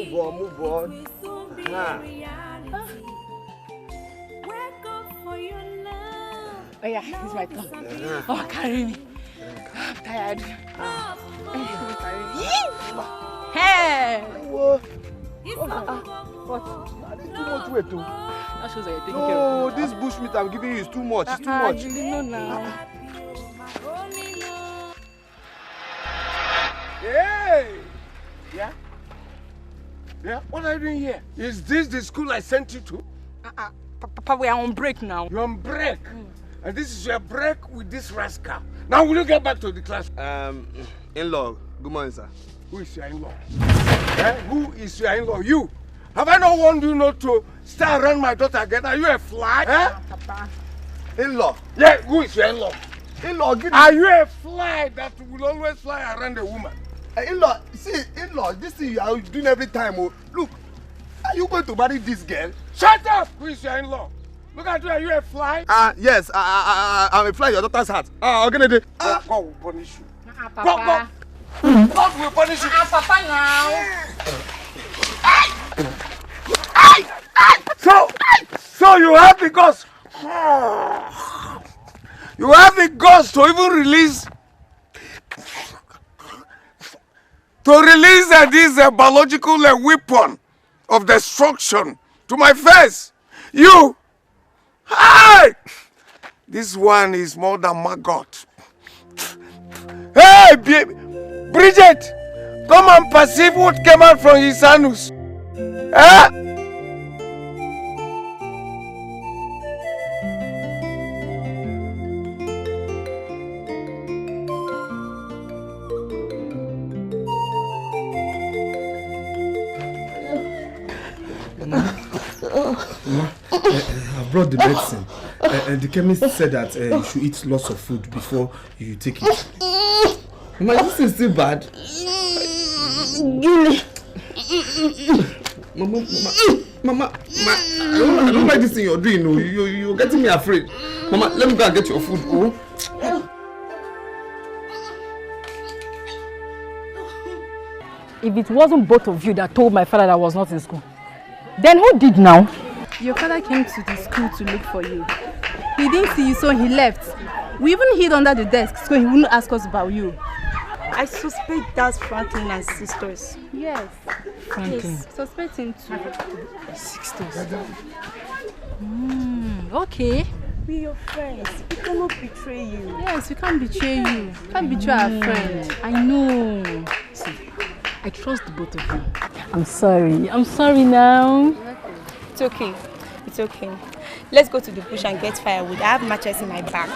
move on. Oh yeah, it's my turn. Oh, carry me. I'm tired. Hey! What? What? Too much weight, too. That shows that you're taking care of No, this bushmeat I'm giving you is too much. It's too much. You know now. Hey! Yeah? Yeah? What are you doing here? Is this the school I sent you to? Papa, we are on break now. You're on break? And this is your break with this rascal. Now will you get back to the class? In-law, good morning, sir. Who is your in-law? Who is your in-law? You? Have I not warned you not to stay around my daughter again? Are you a fly? Papa. In-law. Yeah, who is your in-law? In-law, are you a fly that will always fly around a woman? In-law, see, in-law, this thing you are doing every time. Oh, look, are you going to marry this girl? Shut up! Who is your in-law? Look at you, are you a fly? Yes, I'm a fly in your daughter's hat. God will punish you. Papa. God will punish you. Papa now. So you have the guts. You have the guts to even release this biological weapon of destruction to my face. You. Hey! This one is more than maggot. Hey, Bridget! Come and perceive what came out from his anus. I brought the medicine. The chemist said that you should eat lots of food before you take it. Mama, this is still bad. Mama, I don't like this thing you're doing. No, you're getting me afraid. Mama, let me go and get your food. Oh. If it wasn't both of you that told my father that I was not in school, then who did now? Your father came to the school to look for you. He didn't see you, so he left. We even hid under the desk, so he wouldn't ask us about you. I suspect that's Franklin and sisters. Yes. Franklin? Yes, suspecting too. Sisters? Okay. We're your friends. We cannot betray you. Yes, we can't betray you. We can't betray our friend. I know. See, I trust the both of you. I'm sorry. I'm sorry now. It's okay. It's okay. Let's go to the bush and get firewood. I have matches in my bag.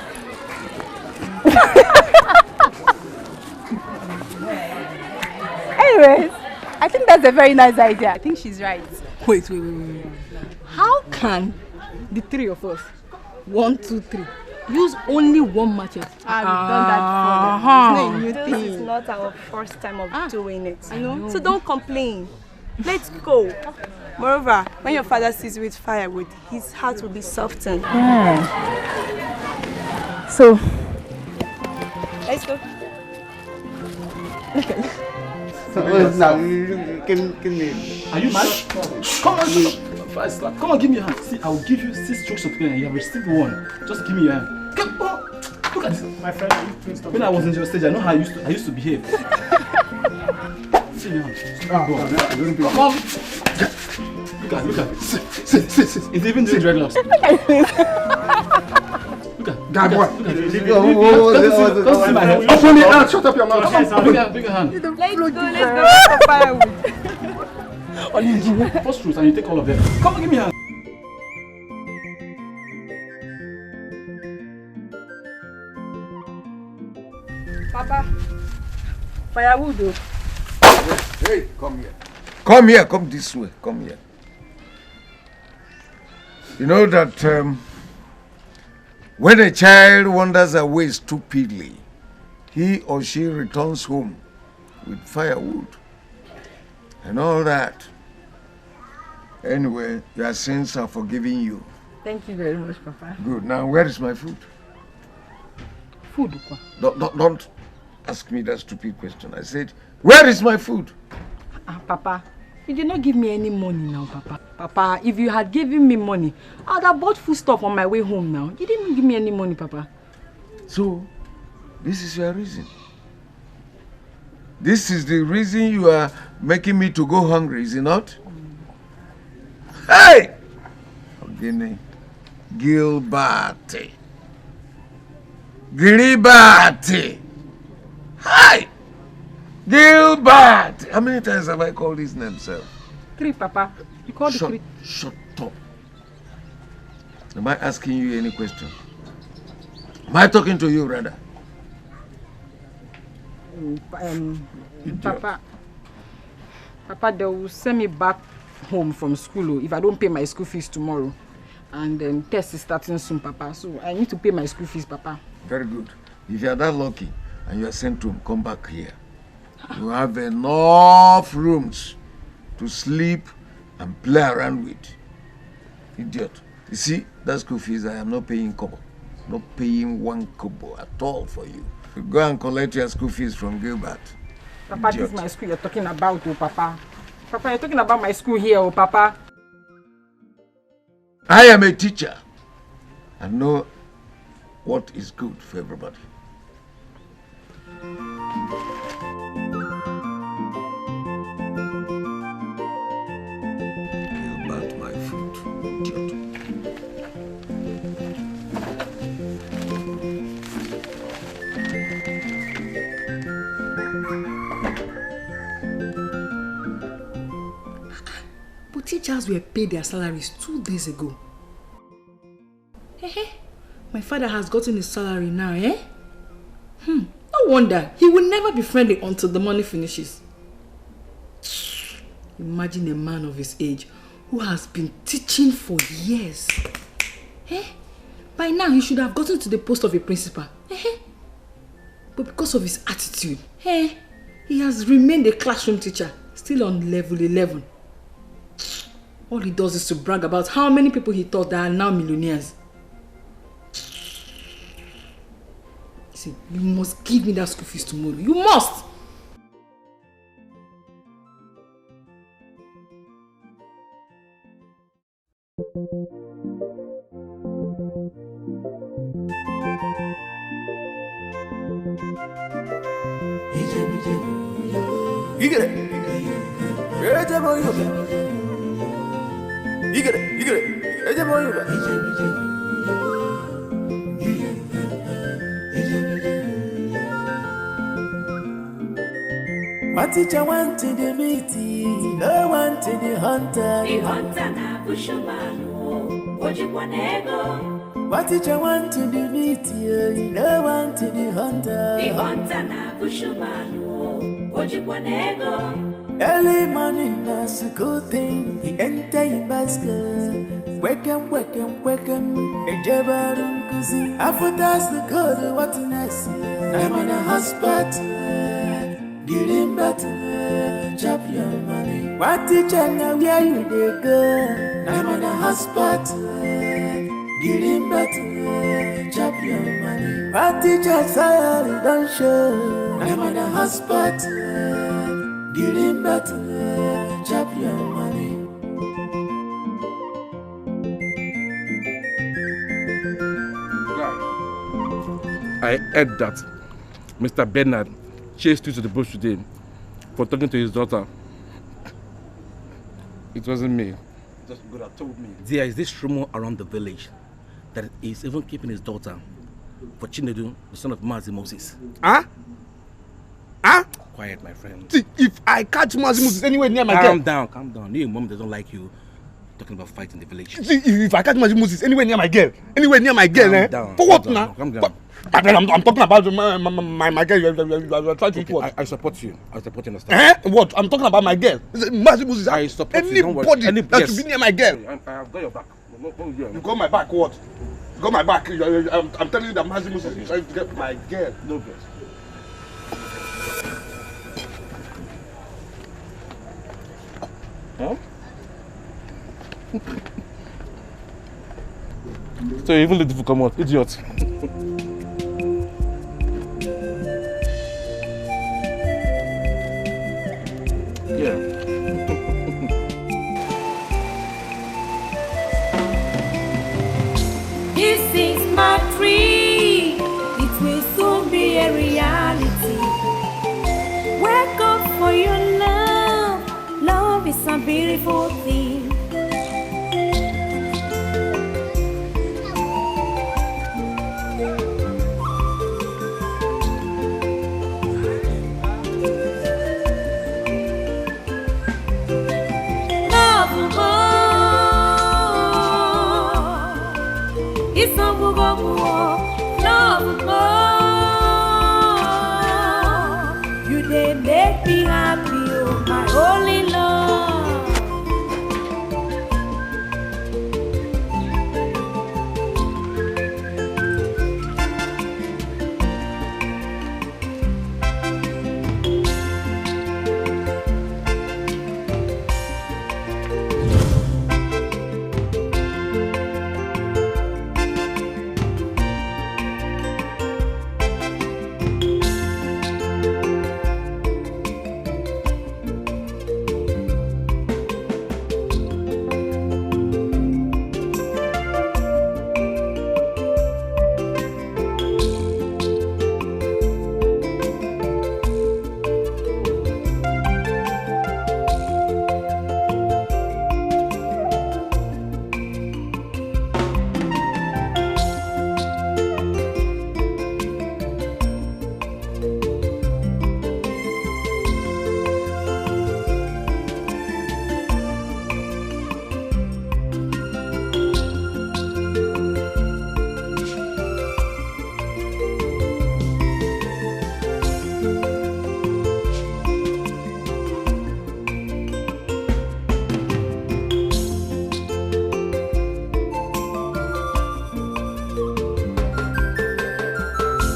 Anyways, I think that's a very nice idea. I think she's right. Wait. How can the three of us, 1, 2, 3, use only one machete? I've done that before. It's not a new thing. This is not our first time of doing it. I know. So don't complain. Let's go. Moreover, when your father sees you with firewood, his heart will be softened. Yeah. So, let's go. Are you mad? Come on, come on, give me your hand. See, I will give you 6 strokes of pen and you have received 1. Just give me your hand. Come on. Look at this. My friend, when I was in your stage, I know how I used to behave. See your hand. Come on. Look at it. Sit. It's even doing dreadlocks. Look at God, what? Don't see my head. Open your hand. Shut up your mouth. Big hand. Let's go for firewood. First fruits and you take all of them. Come on, give me a hand. Papa, firewood. Hey, come here. Come here, come this way. Come here. You know that when a child wanders away stupidly, he or she returns home with firewood and all that. Anyway, your sins are forgiven you. Thank you very much, Papa. Good. Now, where is my food? Food? Don't ask me that stupid question. I said, where is my food? Papa, You did not give me any money now, Papa. Papa, if you had given me money, I would have bought food stuff on my way home now. You didn't give me any money, Papa. So, this is your reason. This is the reason you are making me to go hungry, is it not? Hey! Ogini. Gilbert. Gilbert. Hi! Gilbert! How many times have I called his name, sir? 3, Papa. You called the 3. Shut up. Am I asking you any question? Am I talking to you, rather? Papa, they will send me back home from school if I don't pay my school fees tomorrow. And test is starting soon, Papa. So I need to pay my school fees, Papa. Very good. If you are that lucky and you are sent to come back here, you have enough rooms to sleep and play around with. Idiot. You see, that school fees, I am not paying kobo. Not paying 1 kobo at all for you. You go and collect your school fees from Gilbert. Papa, Idiot. This is my school you're talking about, oh, Papa. Papa, you're talking about my school here, oh, Papa. I am a teacher. I know what is good for everybody. Gilbert, my foot. Idiot. But teachers were paid their salaries 2 days ago. My father has gotten his salary now, eh? No wonder. He will never be friendly until the money finishes. Imagine a man of his age who has been teaching for years. By now, he should have gotten to the post of a principal. But because of his attitude, he has remained a classroom teacher, still on level 11. All he does is to brag about how many people he taught that are now millionaires. See, you must give me that school fees tomorrow. You must! You get it. What teacher wanted the meeting, no one to the hunter. The hunter na bushman, what you want ego? What teacher wanted the meeting, no one to the hunter. The hunter na bushman, what you want ego? Early morning, that's a good thing. The entire basket. Welcome, a jabarun kuzi. After that's the code, what next? I'm on a hotspot. Getting better, chop your money. What teacher now, where you they go? I'm on a hotspot. Getting better, chop your money. What teacher salary don't show? I'm on a hotspot. Getting better, chop your money. I heard that Mr. Bernard chased you to the bush today for talking to his daughter. It wasn't me. Just God had told me. There is this rumor around the village that he's even keeping his daughter for Chinedu, the son of Mazi Moses. Huh? Quiet, my friend. See, if I catch Mazi Moses anywhere near my girl... Calm down. Your mom doesn't like you talking about fighting the village. See, if I catch Mazi Moses anywhere near my girl, calm down, for what now? Calm down. I'm talking about my girl. You're trying to what? I support you. I support you, understand? What? I'm talking about my girl. Mazi Moses. I support you. Don't worry. Anybody that should be near my girl. I have got your back. You got my back, what? You got my back. I'm telling you that Mazi Moses is trying to get my girl. No good. Huh? So even the difficult come out, idiot. Yeah. beautiful thing.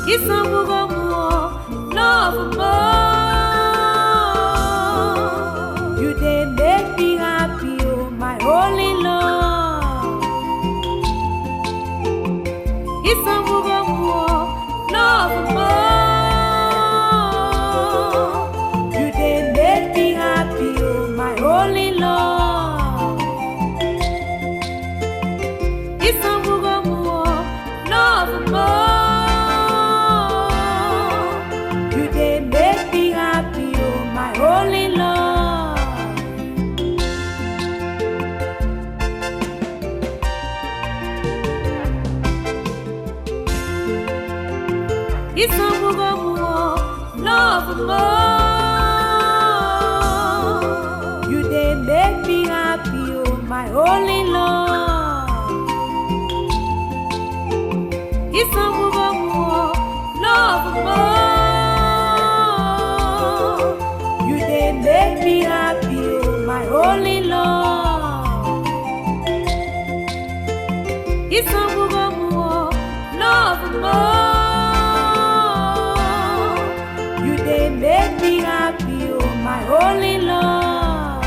It's a love more. You they make me happy, oh my holy love. It's a love more. You they make me happy, oh my holy love. It's a love more. You they make me happy, oh my holy love. It's a love more. Holy love. It's a love more. You they make me happy, oh my holy love. It's a love more. Make me happy, oh my holy love. It's a love more. You they make me happy, oh my holy love.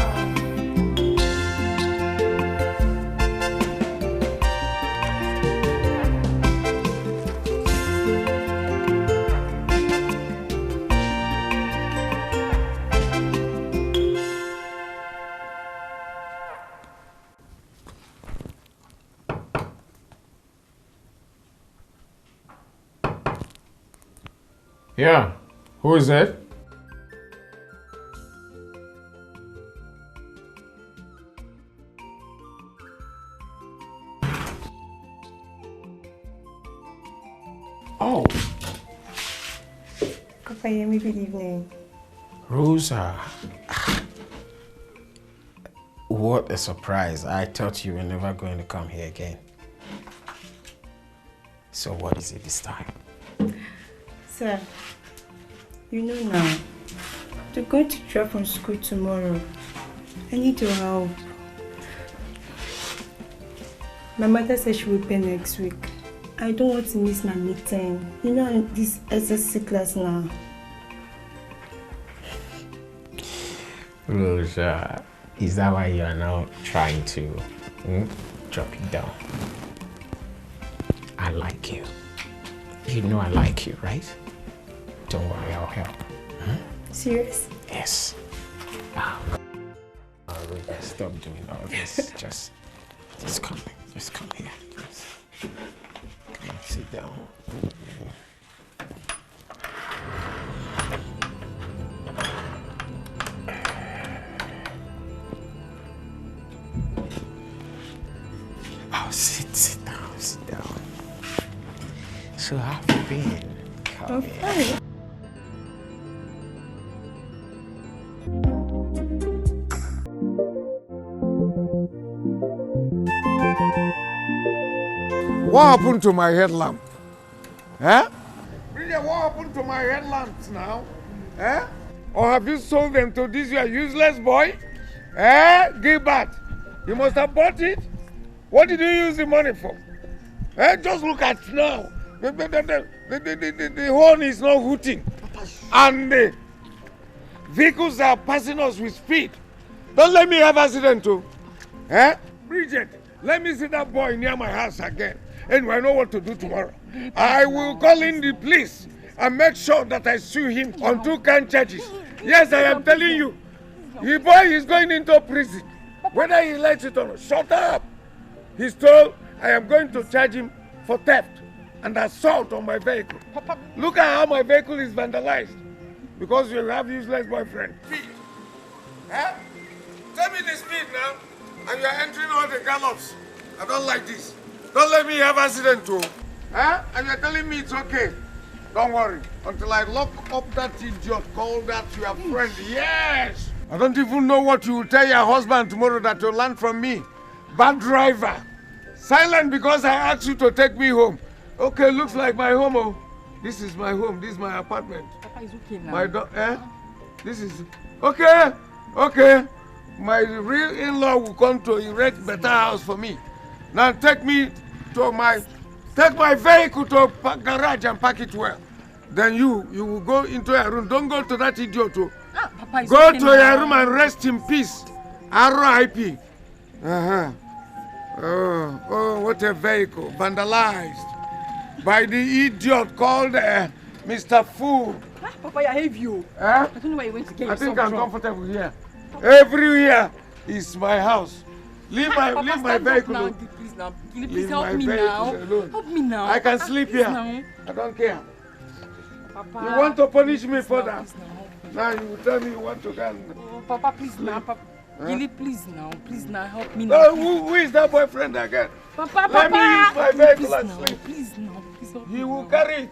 Yeah, who is it? Oh. Good evening. Rosa. What a surprise. I thought you were never going to come here again. So what is it this time? Sir, you know now, they're going to drop from school tomorrow. I need your help. My mother said she will pay next week. I don't want to miss my midterm. You know this SSC class now. Rosa, is that why you are now trying to drop it down? I like you. You know I like you, right? Don't worry, I'll help. Serious? Yes. Rosa, stop doing all this. Just come here. Come on, sit down. Oh, sit down, sit down. So how have you been? I'm fine. What happened to my headlamp? Eh? Bridget, what happened to my headlamps now? Eh? Or have you sold them to this your useless boy? Eh? Gilbert, you must have bought it. What did you use the money for? Eh? Just look at now. The horn is not hooting. And the vehicles are passing us with speed. Don't let me have accident too. Eh? Bridget, let me see that boy near my house again. Anyway, I know what to do tomorrow. I will call in the police and make sure that I sue him on 2 count charges. Yes, I am telling you. The boy is going into prison. Whether he likes it or not, shut up. He's told I am going to charge him for theft and assault on my vehicle. Look at how my vehicle is vandalized. Because you have useless boyfriend. Speed. Eh? Tell me the speed now. And you are entering all the gallops. I don't like this. Don't let me have accident too. Eh? And you're telling me it's okay. Don't worry. Until I lock up that idiot called that your friend. Yes! I don't even know what you will tell your husband tomorrow that you'll learn from me. Bad driver. Silent because I asked you to take me home. Okay, looks like my home. Oh. This is my home. This is my apartment. Papa is okay now. My this is... Okay. Okay. My real in-law will come to erect better house for me. Now take me to take my vehicle to a garage and park it well. Then you will go into your room. Don't go to that idiot. Papa is go okay to now. your room and rest in peace. R.I.P. Oh, what a vehicle. Vandalized by the idiot called Mr. Fool. Papa, I have you. I don't know where you went to get I think yourself I'm from. comfortable here. Everywhere is my house. Leave my vehicle alone. Please now. Leave Please help my me vehicle now. alone. Help me now. I can sleep please here. Now. I don't care. Papa. You want to punish me for now, that? please now. Now you will tell me you want to go and... Oh, Papa, please now. Papa. Gilly, please now. Please now. Help me No, now. who is that boyfriend again? Papa, Let me use my vehicle please and now. sleep. Please now. Please help me. He will now. carry it.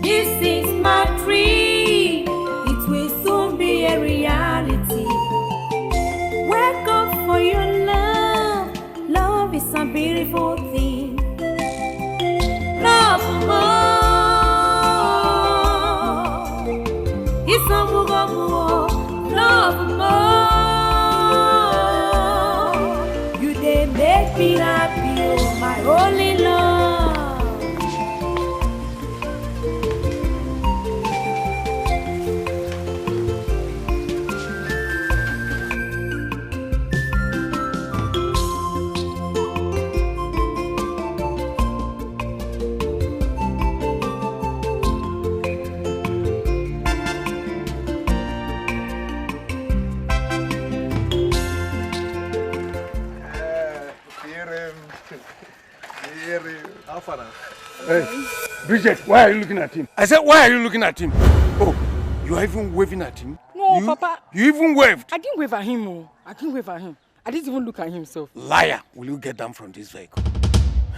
This is my dream. It will soon be a reality. Wake up for your love. Love is a beautiful thing. Love more. It's a more. Love more. You they make me happy, oh my only love. Hey, Bridget, why are you looking at him? I said, why are you looking at him? Oh, you are even waving at him? No, Papa. You even waved? I didn't wave at him. Oh. I didn't wave at him. I didn't even look at himself. Liar. Will you get down from this vehicle?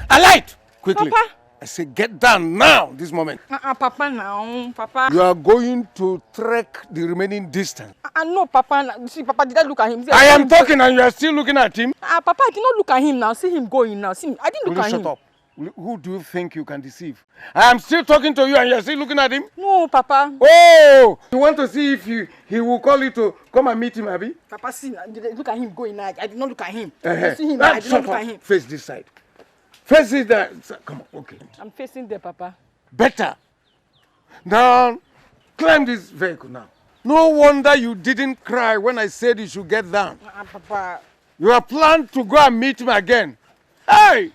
Alight! Quickly. Papa. I say, get down now, this moment. Papa now. Papa. You are going to trek the remaining distance. No, Papa. See, Papa, did I look at him? See, I am talking and you are still looking at him? Papa, I did not look at him now. See him going now. See, I didn't look at him. Shut up. Who do you think you can deceive? I am still talking to you and you are still looking at him? No, Papa. Oh! You want to see if he will call you to come and meet him, Abi? Papa, see, look at him going now. I did not look at him. See him, I did not look at him. Face this side. Face it there. Come on, okay. I'm facing there, Papa. Better. Now, climb this vehicle now. No wonder you didn't cry when I said you should get down. Papa. You are planned to go and meet him again. Hey!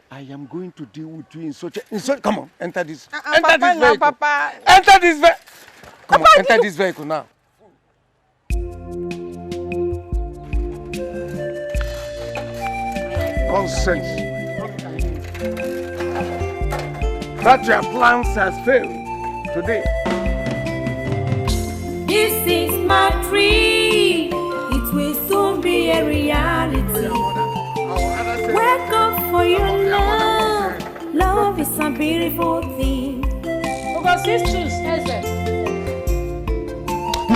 I am going to deal with you in such a... Come on, enter this. Enter Papa, this vehicle. now, Papa. Enter this vehicle. Come Papa, on, enter this vehicle now. Nonsense. that your plans has failed today. This is my dream. It will soon be a reality. Wake up for your love. Love is a beautiful thing. My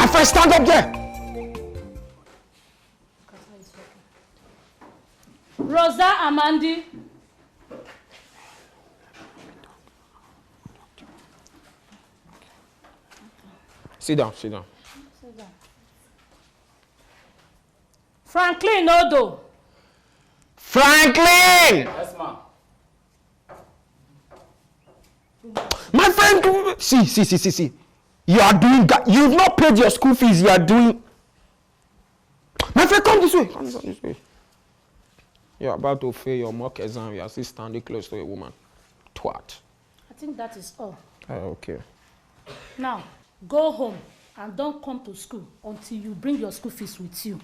friend, stand up there. Rosa Amandi. Sit down, sit down. Franklin Odo. Franklin! Yes, ma'am. My friend, see. You are doing that. You've not paid your school fees. You are doing. My friend, come this way. Come this way. You're about to fail your mock exam. You are still standing close to a woman. Twat. I think that is all. Okay. Now, go home and don't come to school until you bring your school fees with you.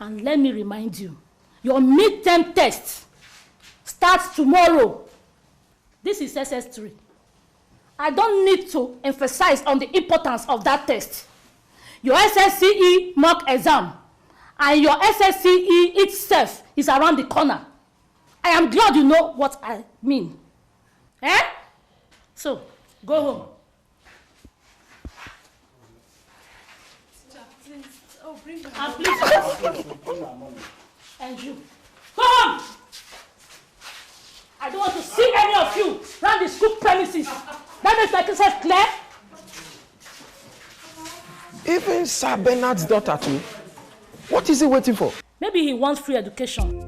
And let me remind you, your midterm test starts tomorrow. This is SS3. I don't need to emphasize on the importance of that test. Your SSCE mock exam and your SSCE itself is around the corner. I am glad you know what I mean. Eh? So, go home. And please, and you, go home! I don't want to see any of you around the school premises. That makes my case clear? Even Sir Bernard's daughter too. What is he waiting for? Maybe he wants free education.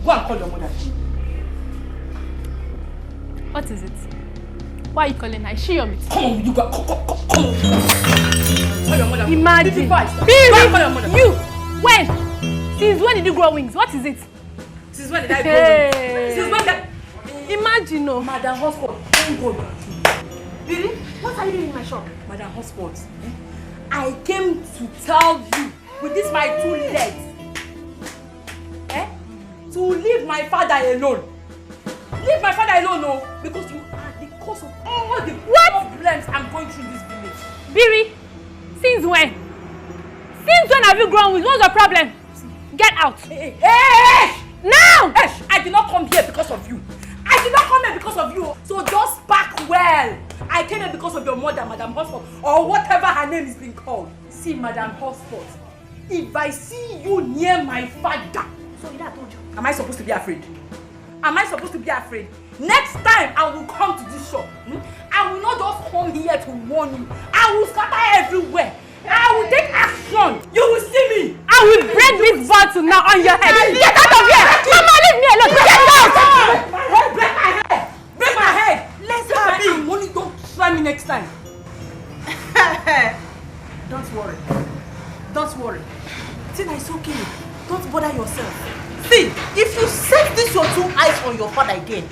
Go and call your mother. What is it? Why are you calling her? Is she your mate? Come on, you go. Come on. Call your mother. Imagine. Baby, you. When? Since when did you grow wings? What is it? Since when did I grow wings? Since when that? Imagine, no. Madam Hotspot, don't go. Really? What are you doing in my shop? Madam Hotspot, I came to tell you with this my two legs, to leave my father alone. Leave my father alone, no, because you are the cause of all the problems I'm going through in this village. Biri, since when? Since when have you grown wings? What's the problem? Get out. Hey! Now! Hey, I did not come here because of you. I did not come here because of you. So just pack well. I came here because of your mother, Madam Hotspot, or whatever her name is being called. See, Madam Hotspot, if I see you near my father, so I told you. Am I supposed to be afraid? Am I supposed to be afraid? Next time I will come to this shop. I will not just come here to warn you. I will scatter everywhere. I will take action. You will see me. I will break this bottle now on your head. Get out of here! Mama, leave me alone. Get out! Break my head. Break my head. Let's have it. Only don't try me next time. your 2 eyes on your father again,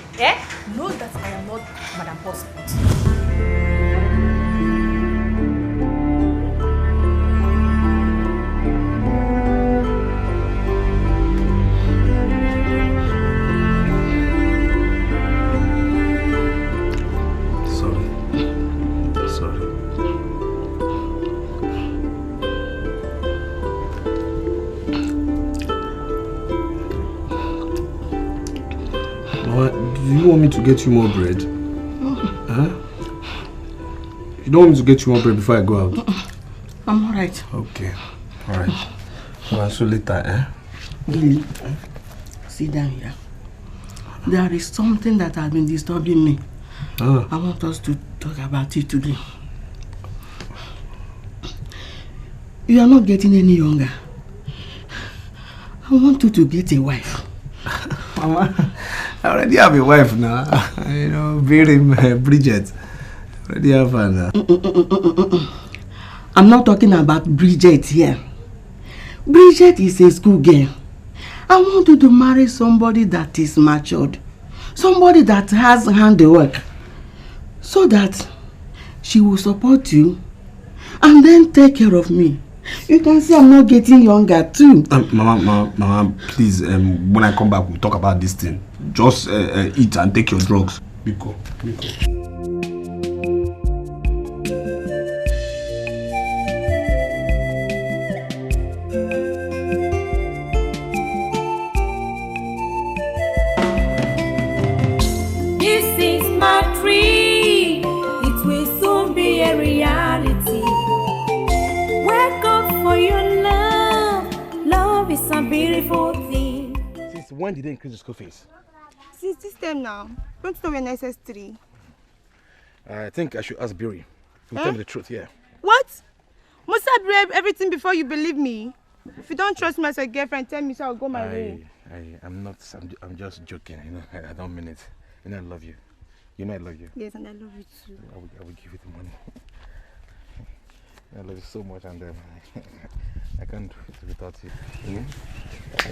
know that I am not Madam Hotspot. Do you want me to get you more bread? Huh? You don't want me to get you more bread before I go out? I'm alright. Okay. Alright. Well, so later, Billy, sit down here. There is something that has been disturbing me. I want us to talk about it today. You are not getting any younger. I want you to get a wife. Mama, I already have a wife now. You know, Bridget. I already have her now. I'm not talking about Bridget here. Bridget is a school girl. I want you to marry somebody that is matured. Somebody that has handiwork. So that she will support you and then take care of me. You can see I'm not getting younger too. Mama, please, when I come back, we'll talk about this thing. Just eat and take your drugs. Biko. This is my dream. It will soon be a reality. Wake up for your love. Love is a beautiful thing. Since when did they increase the school fees? Since this time now. Don't you know we're in SS3? I think I should ask Biri. He'll tell me the truth, yeah. What? Must I believe everything before you believe me? If you don't trust me as a girlfriend, tell me so I'll go my way. I'm just joking, you know. I don't mean it. You know I love you. You know I love you. Yes, and I love you too. I will give you the money. I love you so much, and I can't do it without you.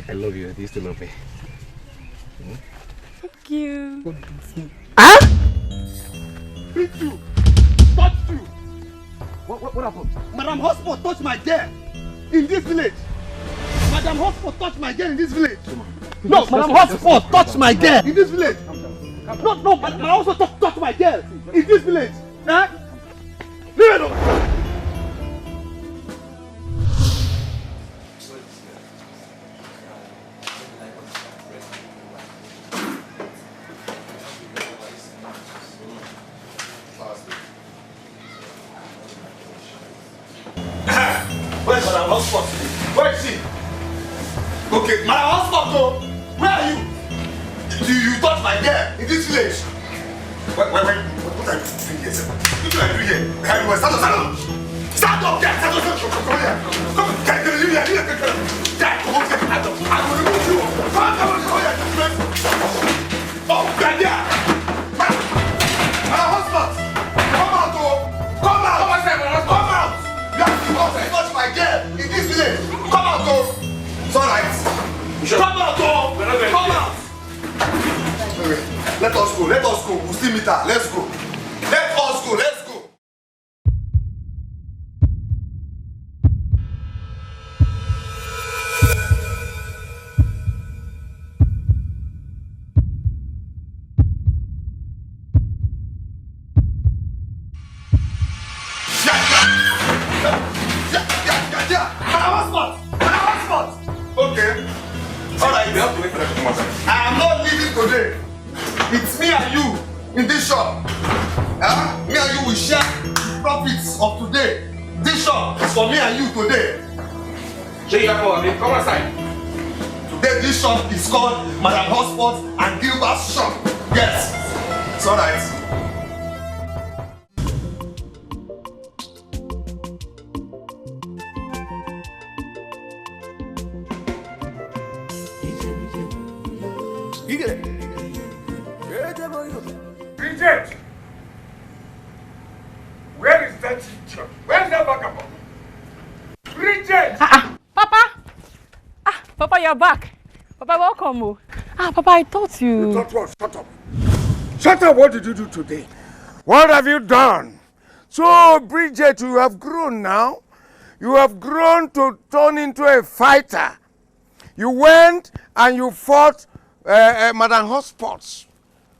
I love you. Do you still love me? Thank you. Huh? Beat you! Touch you! What happened? Madam Hotspot touched my girl in this village. Madam Hotspot touched my girl in this village. No, Madam Hotspot touched my girl in this village. No, Madam Hotspot touched my girl in this village. Huh? Leave it up. Where's Madam Hotspot? Where is she? Okay, Madam Hotspot, though. Where are you? You touched my girl in this village. Wait. What are you doing here, sir? What are you doing here? Stand up. Stand up. Stand up. Come here. Come on. Can you leave me here? Dad, come on. Stand up. I will remove you. Come here. Oh, God, yeah. Madam Hotspot. Come out, though. Come out. Come out. You have to touch my girl in this village. Come out, though. It's all right. Come out, though. Come out. Let us go. We'll still meet her. Let's go. Let's go. Okay. Alright. I am not leaving today. It's me and you in this shop. Me and you will share the profits of today. This shop is for me and you today. Come outside. Today this shop is called Madam Hotspot and Gilbert's shop. Yes. It's alright. Bridget! Where is that teacher? Where's that vagabond? Bridget! Papa! Papa, you're back. Papa, welcome. Ah, Papa, I thought you... You thought what? Shut up. Shut up, what did you do today? What have you done? So, Bridget, you have grown now. You have grown to turn into a fighter. You went and you fought Madam Hotspots.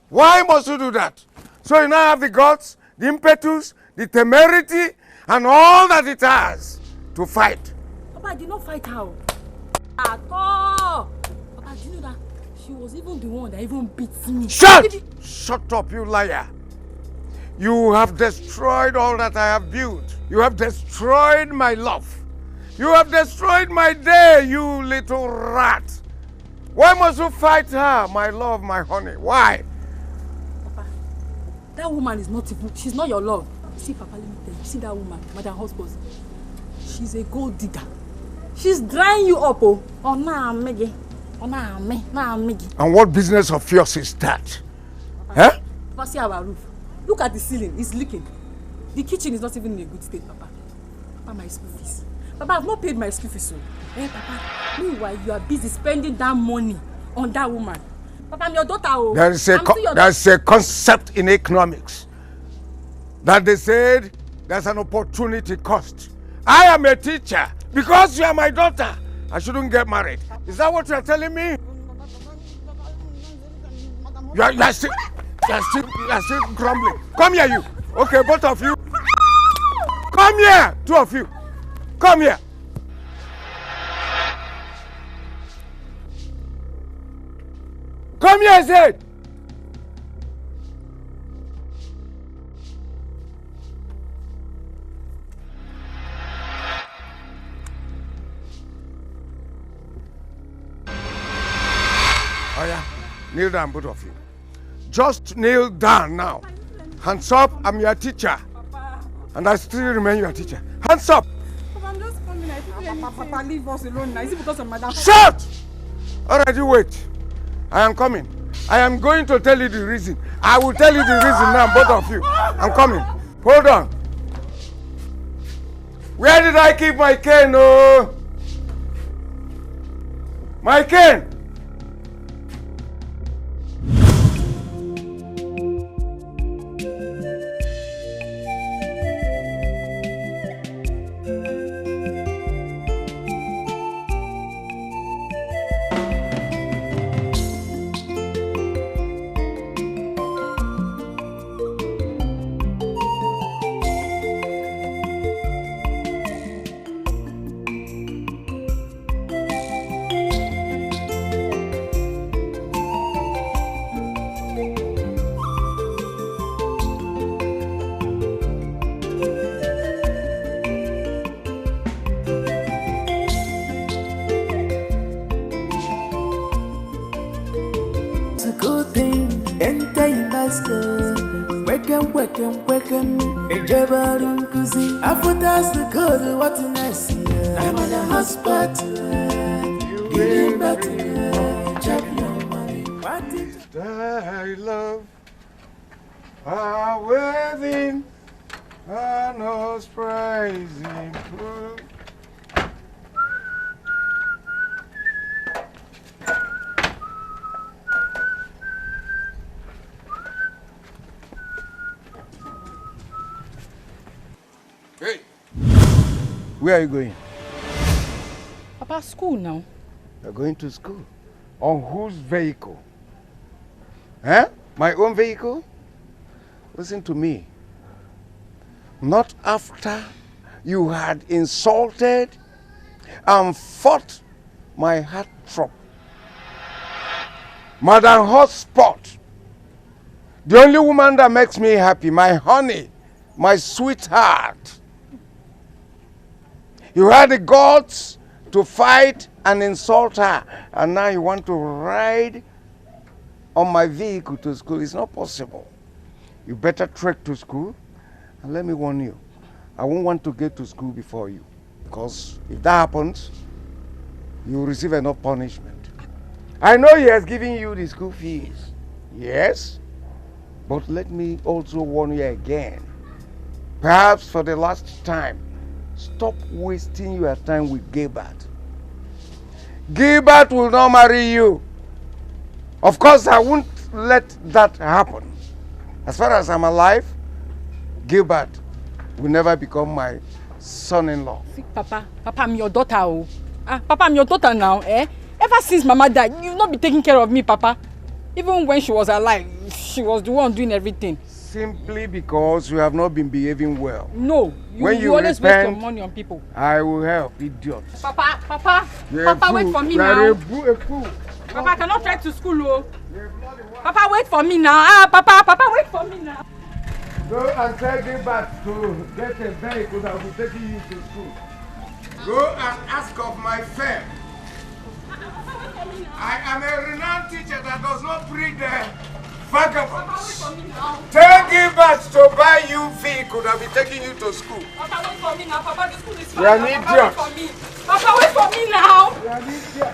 Why must you do that? So you now have the guts, the impetus, the temerity, and all that it has to fight. Papa, I did not fight her. At all. Papa, do you know that she was even the one that even beat me? Shut up, you liar. You have destroyed all that I have built. You have destroyed my love. You have destroyed my day, you little rat. Why must you fight her, my love, my honey? Why? Papa, that woman is not even, she's not your love. See, Papa, let me tell you, see that woman, Madam Hospos, she's a gold digger. She's drying you up, oh. Oh, nah, Meggy. Oh, nah, Meggy. And what business of yours is that? Papa, huh? Papa, see our roof. Look at the ceiling, it's leaking. The kitchen is not even in a good state, Papa. Papa, my school fees. Papa, I've not paid my school fees, so. Hey, Papa, meanwhile, you are busy spending that money on that woman. Papa, I'm your daughter, oh. There's a concept in economics that they said there's an opportunity cost. I am a teacher. Because you are my daughter, I shouldn't get married. Is that what you are telling me? You are still grumbling. Come here, you. Okay, both of you. Come here, two of you. Come here. Come here, I said. Oh yeah, kneel down, both of you. Just kneel down now. Hands up, I'm your teacher. Papa. And I still remain your teacher. Hands up! Papa, I'm just coming. I think Papa, leave us alone now. Is it because of Madam? Shut! Alright, you wait. I am coming. I am going to tell you the reason. I will tell you the reason now, both of you. I'm coming. Hold on. Where did I keep my cane? Oh? My cane! Welcome. Ejabaru kuzi. Afutas the code. What in I see? I'm on a hotspot. Giving back to champion money. What is thy love? Are within and us praising through. Hey, where are you going? Papa, school now. You're going to school? On whose vehicle? Huh? My own vehicle? Listen to me. Not after you had insulted and fought my heartthrob, Madam Hotspot, the only woman that makes me happy, my honey, my sweetheart. You had the guts to fight and insult her, and now you want to ride on my vehicle to school. It's not possible. You better trek to school, and let me warn you, I won't want to get to school before you, because if that happens, you will receive enough punishment. I know he has given you the school fees, yes, but let me also warn you again, perhaps for the last time, stop wasting your time with Gilbert. Gilbert will not marry you. Of course, I won't let that happen. As far as I'm alive, Gilbert will never become my son-in-law. Papa, I'm your daughter. Oh. Papa, I'm your daughter now. Eh? Ever since Mama died, you've not been taking care of me, Papa. Even when she was alive, she was the one doing everything. Simply because you have not been behaving well. No, you always waste your money on people. I will help, idiot. Papa, wait for me now. A fool. Papa, I cannot try to school, oh. Papa, wait for me now. Papa, wait for me now. Go and tell Gilbert to get a vehicle that will be taking you to school. Go and ask of my firm. I am a renowned teacher that does not breed vagabonds. Tell Gilbert to buy you vehicle that will be taking you to school. Papa, wait for me now. Papa, the school is far. You are an idiot. Papa, wait for me now. You are an idiot.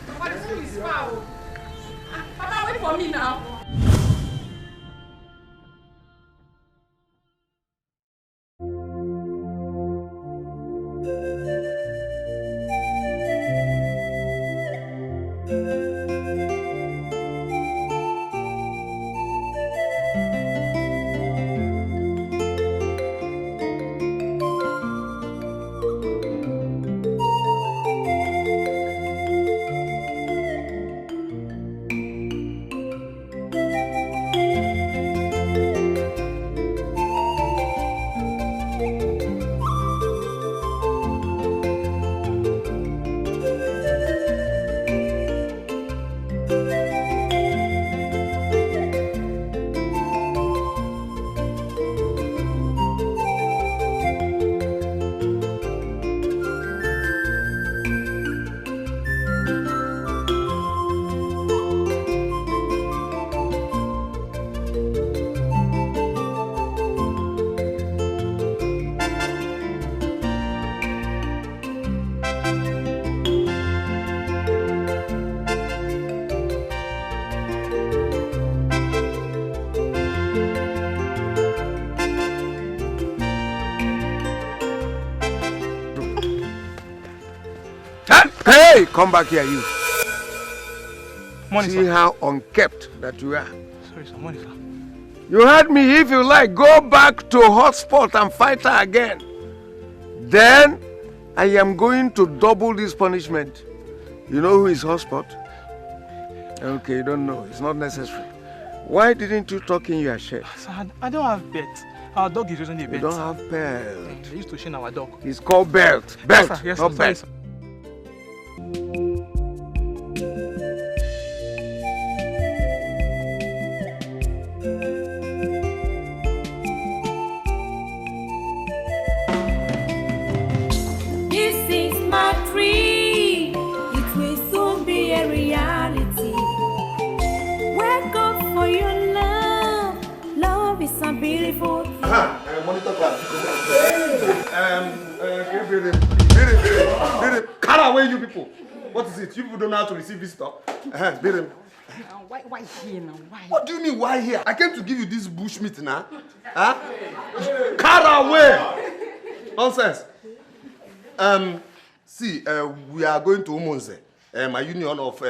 Papa, the school is far. Papa, wait for me now. Hey, come back here, you. Money, See sir. how unkept that you are. Sorry, sir. Money, sir. You heard me. If you like, go back to hotspot and fight her again. Then I am going to double this punishment. You know who is hotspot? Okay, you don't know. It's not necessary. Why didn't you talk in your shirt? Sir, I don't have bet. Our dog is using the bet. You don't have belt. They used to chain our dog. It's called belt. Belt, Yes, sir. Yes, not sir. belt. Sorry, sir. This is my dream. It will soon be a reality. Wake up for your love. Love is a beautiful thing. Monitor class. Cut away, you people. What is it? You people don't know how to receive visitor. Why here now? Why? What do you mean, why here? I came to give you this bush meat now. Huh? Cut away! Nonsense. See, we are going to Umunze, my union of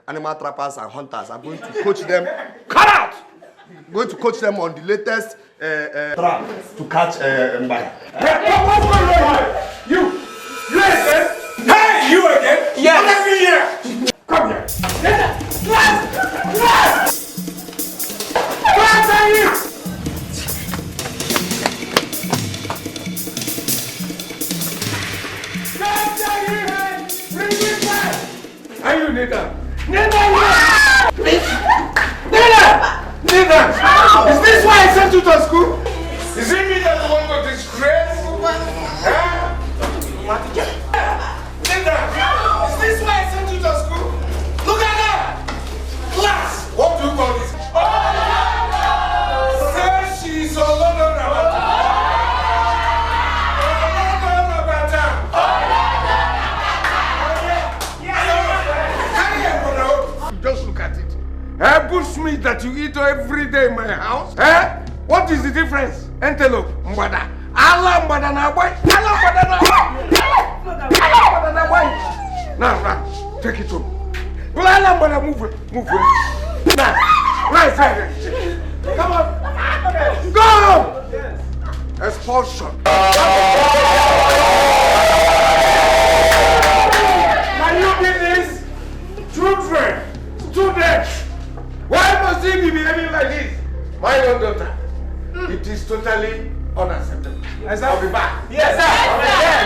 animal trappers and hunters. I'm going to coach them. Cut out! I'm going to coach them on the latest trap to catch Mbaya. What's going on here? You again? Hey, you again? Yes. Come here. Come here. Class are you? Are you Nathan? Nathan! Is this why I sent you to school? Is it me that want to disgrace? Nathan! Is this why I sent you to school? Look at that! Class! What do you call this? Say she's a lot of Just look at it. Bushmeat that you eat every day in my house. What is the difference? Antelope, mbada. Allah mbada na boy. Allah mbada na boy. Allah mbada na boy. Now, take it home. Move. Now, right side. Come on. Go! Yes. Expulsion. Can you do this? Children, students, why must he be behaving like this? My own daughter. It is totally unacceptable. Yes, I'll be back. Yes, sir. Yes,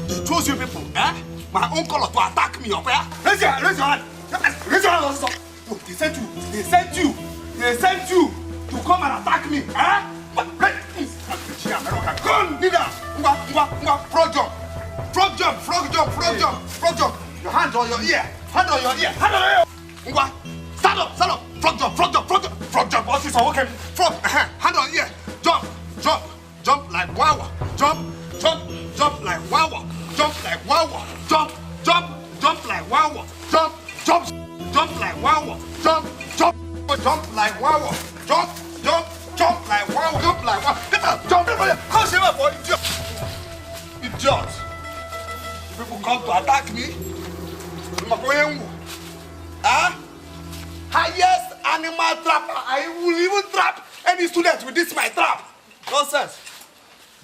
They chose you people, eh? My uncle to attack me up there. Raise your hand. Raise your hand also. Oh, they sent you to come and attack me, eh? Come, leader. Frog jump. Your hand on your ear. Stand up. Frog jump. What's this? Okay. Frog. Hand on ear. Jump like wow. Jump like wow. Jump like wow. Jump like wow. Jump like wow. Jump like wow. Jump like wow. Get up. Jump. Come save me for idiot. People come to attack me. Highest animal trapper. I will even trap any student with this my trap. Nonsense.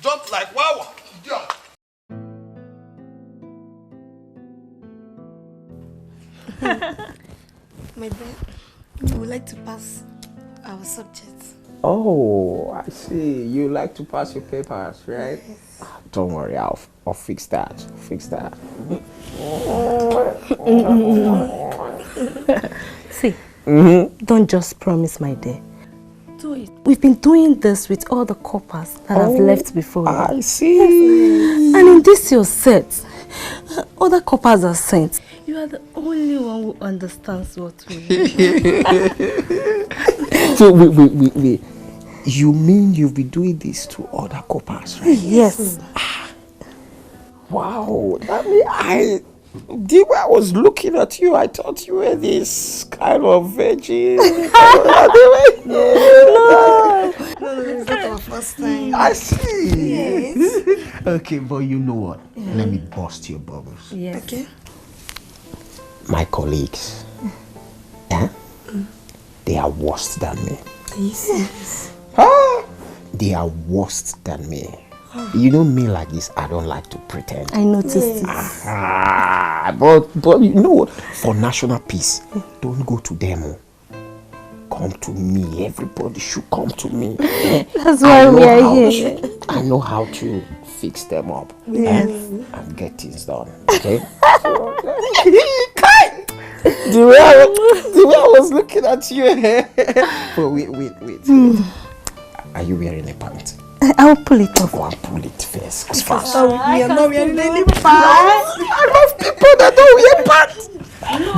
Jump like wow. Idiot. My dad, we would like to pass our subjects. Oh, I see. You like to pass your papers, right? Yes. Don't worry, I'll fix that. See, don't just promise, my dear. Do it. We've been doing this with all the coppers that have left before. I see. Yes. And in this your set, other coppers are sent. You are the only one who understands what we mean. So wait. You mean you've been doing this to other coppers, right? Yes. Wow. I mean, the way I was looking at you, I thought you were this kind of virgin. No, it's not our first time. I see. Yes. Okay, but you know what? Let me bust your bubbles. Yes. Okay. My colleagues, they are worse than me. Yes. They are worse than me. You know me like this, I don't like to pretend. I noticed it. But you know what? For national peace, don't go to them. Come to me. Everybody should come to me. That's why we are here. I know how to fix them up. Yes. And get things done. Okay? The way I was looking at you. But wait. Are you wearing a pant? I'll pull it off. Go and pull it first. Fast. We are not wearing any pants. I love people that don't wear pants.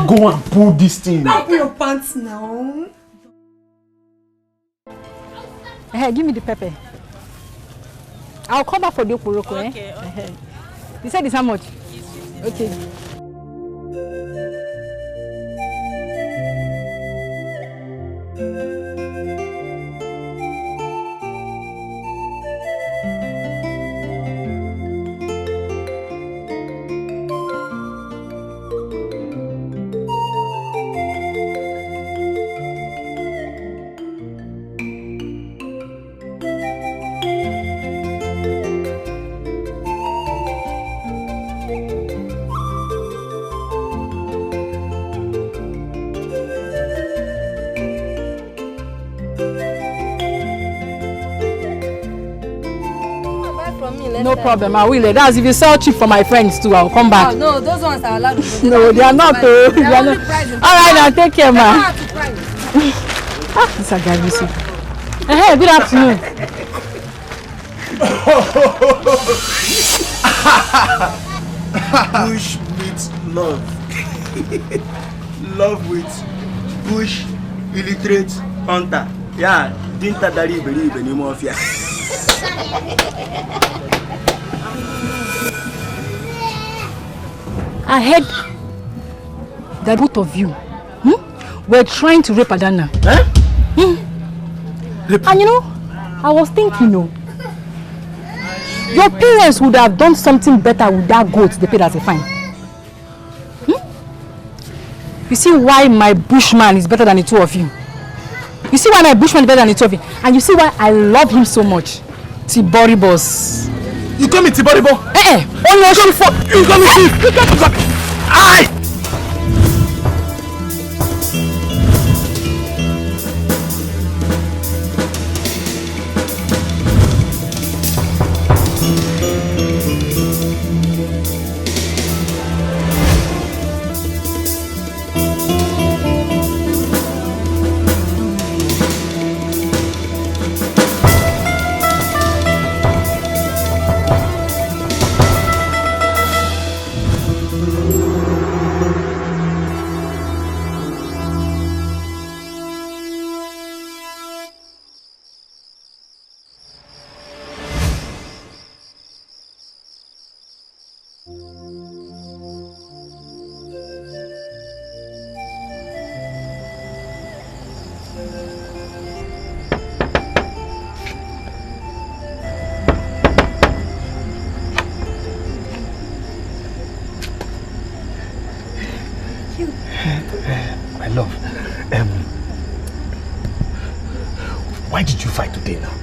Go and pull this thing. Don't pull your pants now. Hey, give me the pepper. I'll come back for the oporoko. Okay. You said it's how much? Okay. No problem, I will. That's if you sell cheap for my friends too, I'll come back. Oh, no, those ones are allowed to go. No, they are not. They are not. Alright, now take care, man. This is guy, you see. Hey, good afternoon. Bush meets love. Love with bush illiterate hunter. Yeah, didn't that believe anymore? I heard that both of you were trying to rape Adana. Eh? And you know, I was thinking, your parents would have done something better with that goat they paid as a fine. You see why my bushman is better than the two of you? You see why my bushman is better than the two of you? And you see why I love him so much? Tiboribos. You call me Tiboribo? Oh no, you call me thief! Aye! My love, why did you fight today now?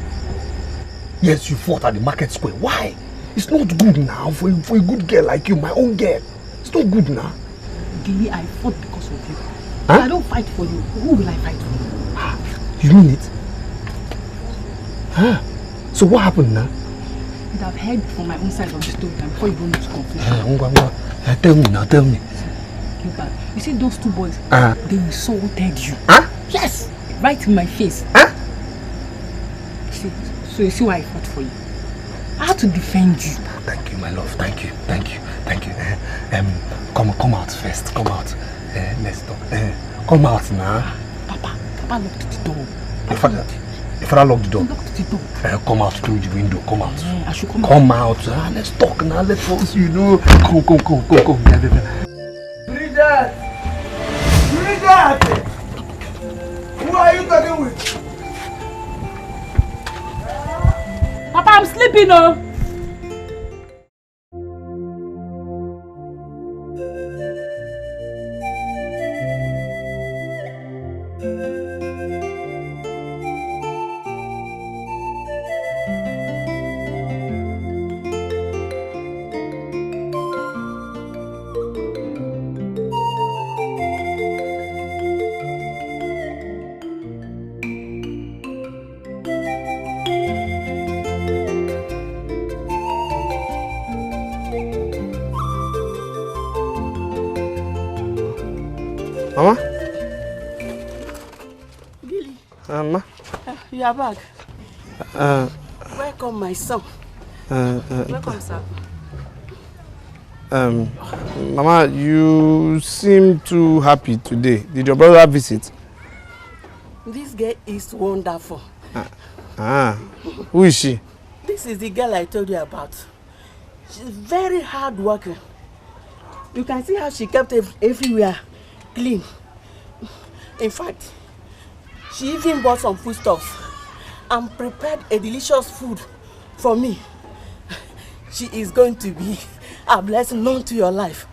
Yes, you fought at the market square. Why? It's not good now for a good girl like you, my own girl. It's not good now. Gilly, I fought because of you. Huh? I don't fight for you. Who will I fight for? You mean it? Huh? So what happened now? You'd have heard from my own side of the story before you go into conclusion. Tell me now, tell me. You see those two boys? They insulted you. Huh? Yes! Right in my face. Huh? So you see why I fought for you. I had to defend you. Thank you, my love. Thank you. Come out first. Come out. Let's talk. Come out now. Papa locked the door. Your father locked the door. He locked the door. Come out through the window. Come out. I should come out. Let's talk now. Let's talk. Come. Bridget! Who are you talking with? Papa, I'm sleeping, oh. Mama? Billy. Ma? You are back. Welcome, my son. Welcome, sir. Mama, you seem too happy today. Did your brother visit? This girl is wonderful. Who is she? This is the girl I told you about. She's very hard working. You can see how she kept everywhere clean. In fact, she even bought some foodstuffs and prepared a delicious food for me. She is going to be a blessing known to your life.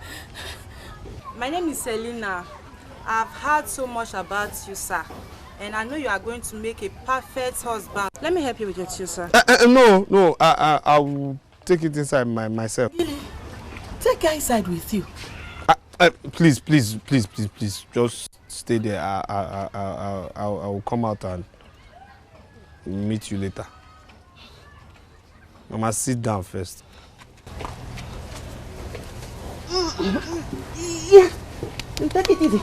My name is Selina. I've heard so much about you, sir. And I know you are going to make a perfect husband. Let me help you with your tea, sir. No. I will take it inside myself. Really? Take her inside with you. Please. Just stay there. I will come out and meet you later. Mama, sit down first. Yeah. Take it easy.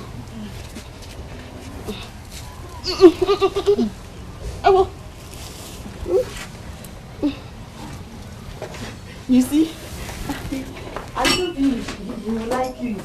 You see, I told you he will like you.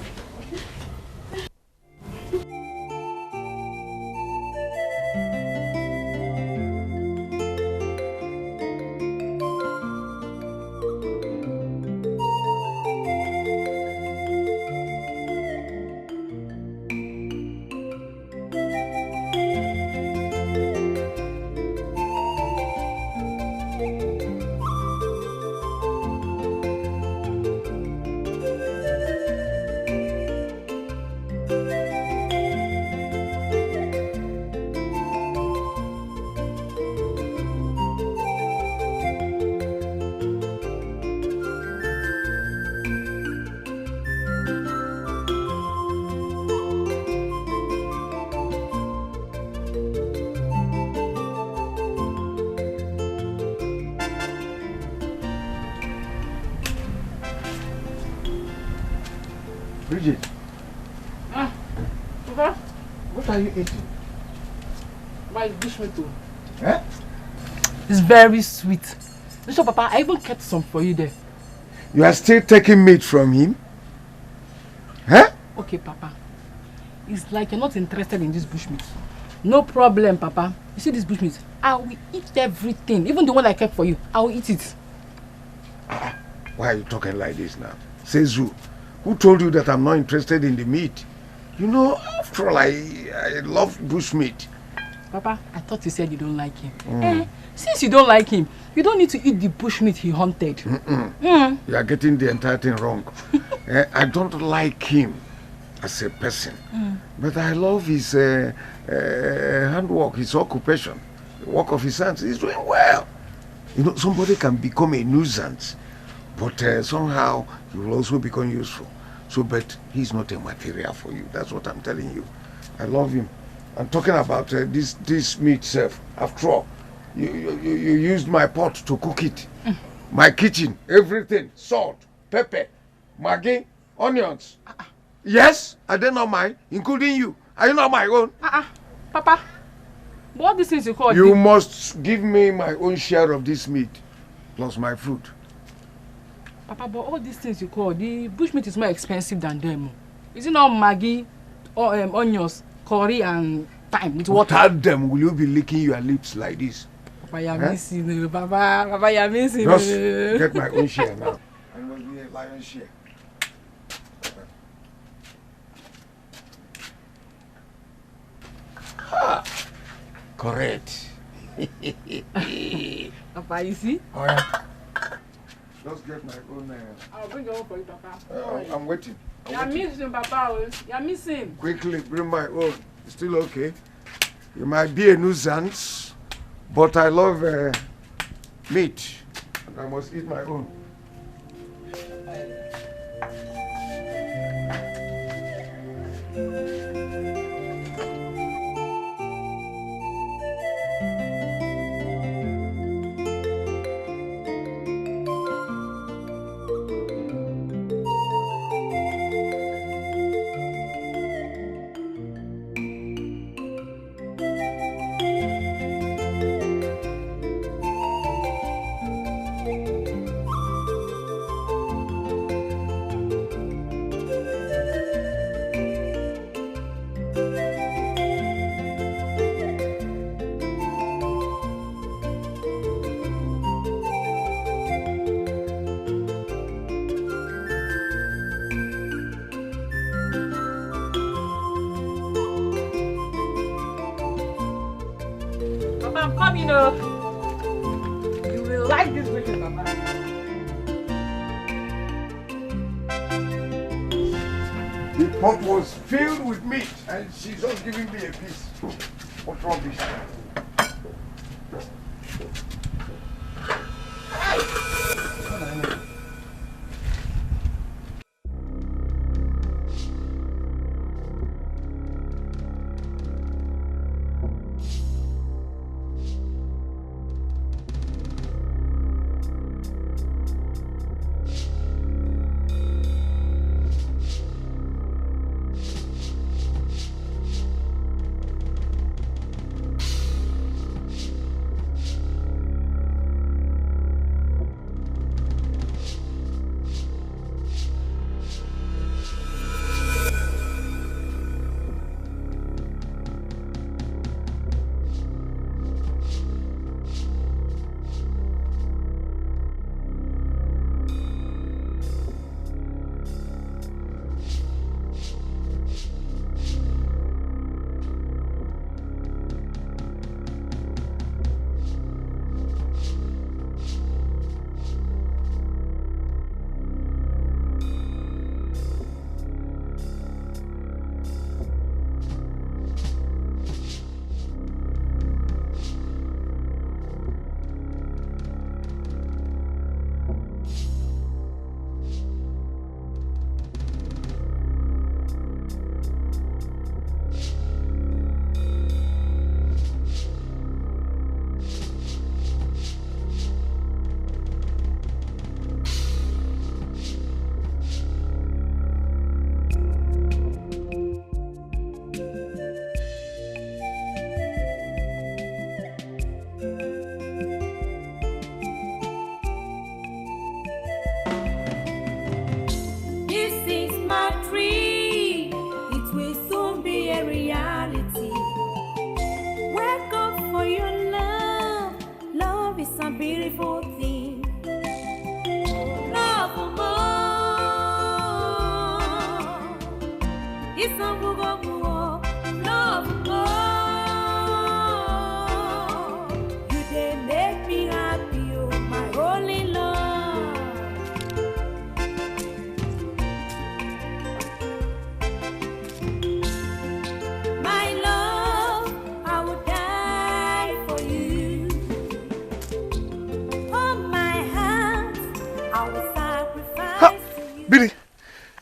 Ije, Papa, what are you eating? my bushmeat. Eh? It's very sweet. Bishop, Papa, I even kept some for you there. You are still taking meat from him? Huh? Okay, Papa. It's like you're not interested in this bushmeat. No problem, Papa. You see this bushmeat? I will eat everything. Even the one I kept for you, I will eat it. Why are you talking like this now? Sezu, who told you that I'm not interested in the meat? You know, after all, I love bushmeat. Papa, I thought you said you don't like him. Since you don't like him, you don't need to eat the bushmeat he hunted. You are getting the entire thing wrong. I don't like him as a person, but I love his handwork, his occupation, the work of his hands. He's doing well. You know, somebody can become a nuisance, but somehow he will also become useful. So, but he's not a material for you. That's what I'm telling you. I love him. I'm talking about this meat, chef. After all, you used my pot to cook it. My kitchen, everything, salt, pepper, maggi, onions. Yes, I did not mind, including you. Are you not my own? Papa, what this is you call? You must give me my own share of this meat, plus my food. Papa, but all these things you call, the bushmeat is more expensive than them. Is it not maggi, or onions, curry and thyme with water? Without them, will you be licking your lips like this? Papa, you're missing. Papa, you're missing. Just get my own share now. I will be a lion's share. Correct. Papa, you see? All right. Just get my own. I'll bring your own for you, Papa. I'm waiting. You're missing, Papa. You're missing. Quickly, bring my own. It's still okay. You might be a nuisance, but I love meat, and I must eat my own. I'm coming up. You will like this vision, Papa. The pot was filled with meat, and she's just giving me a piece. What rubbish.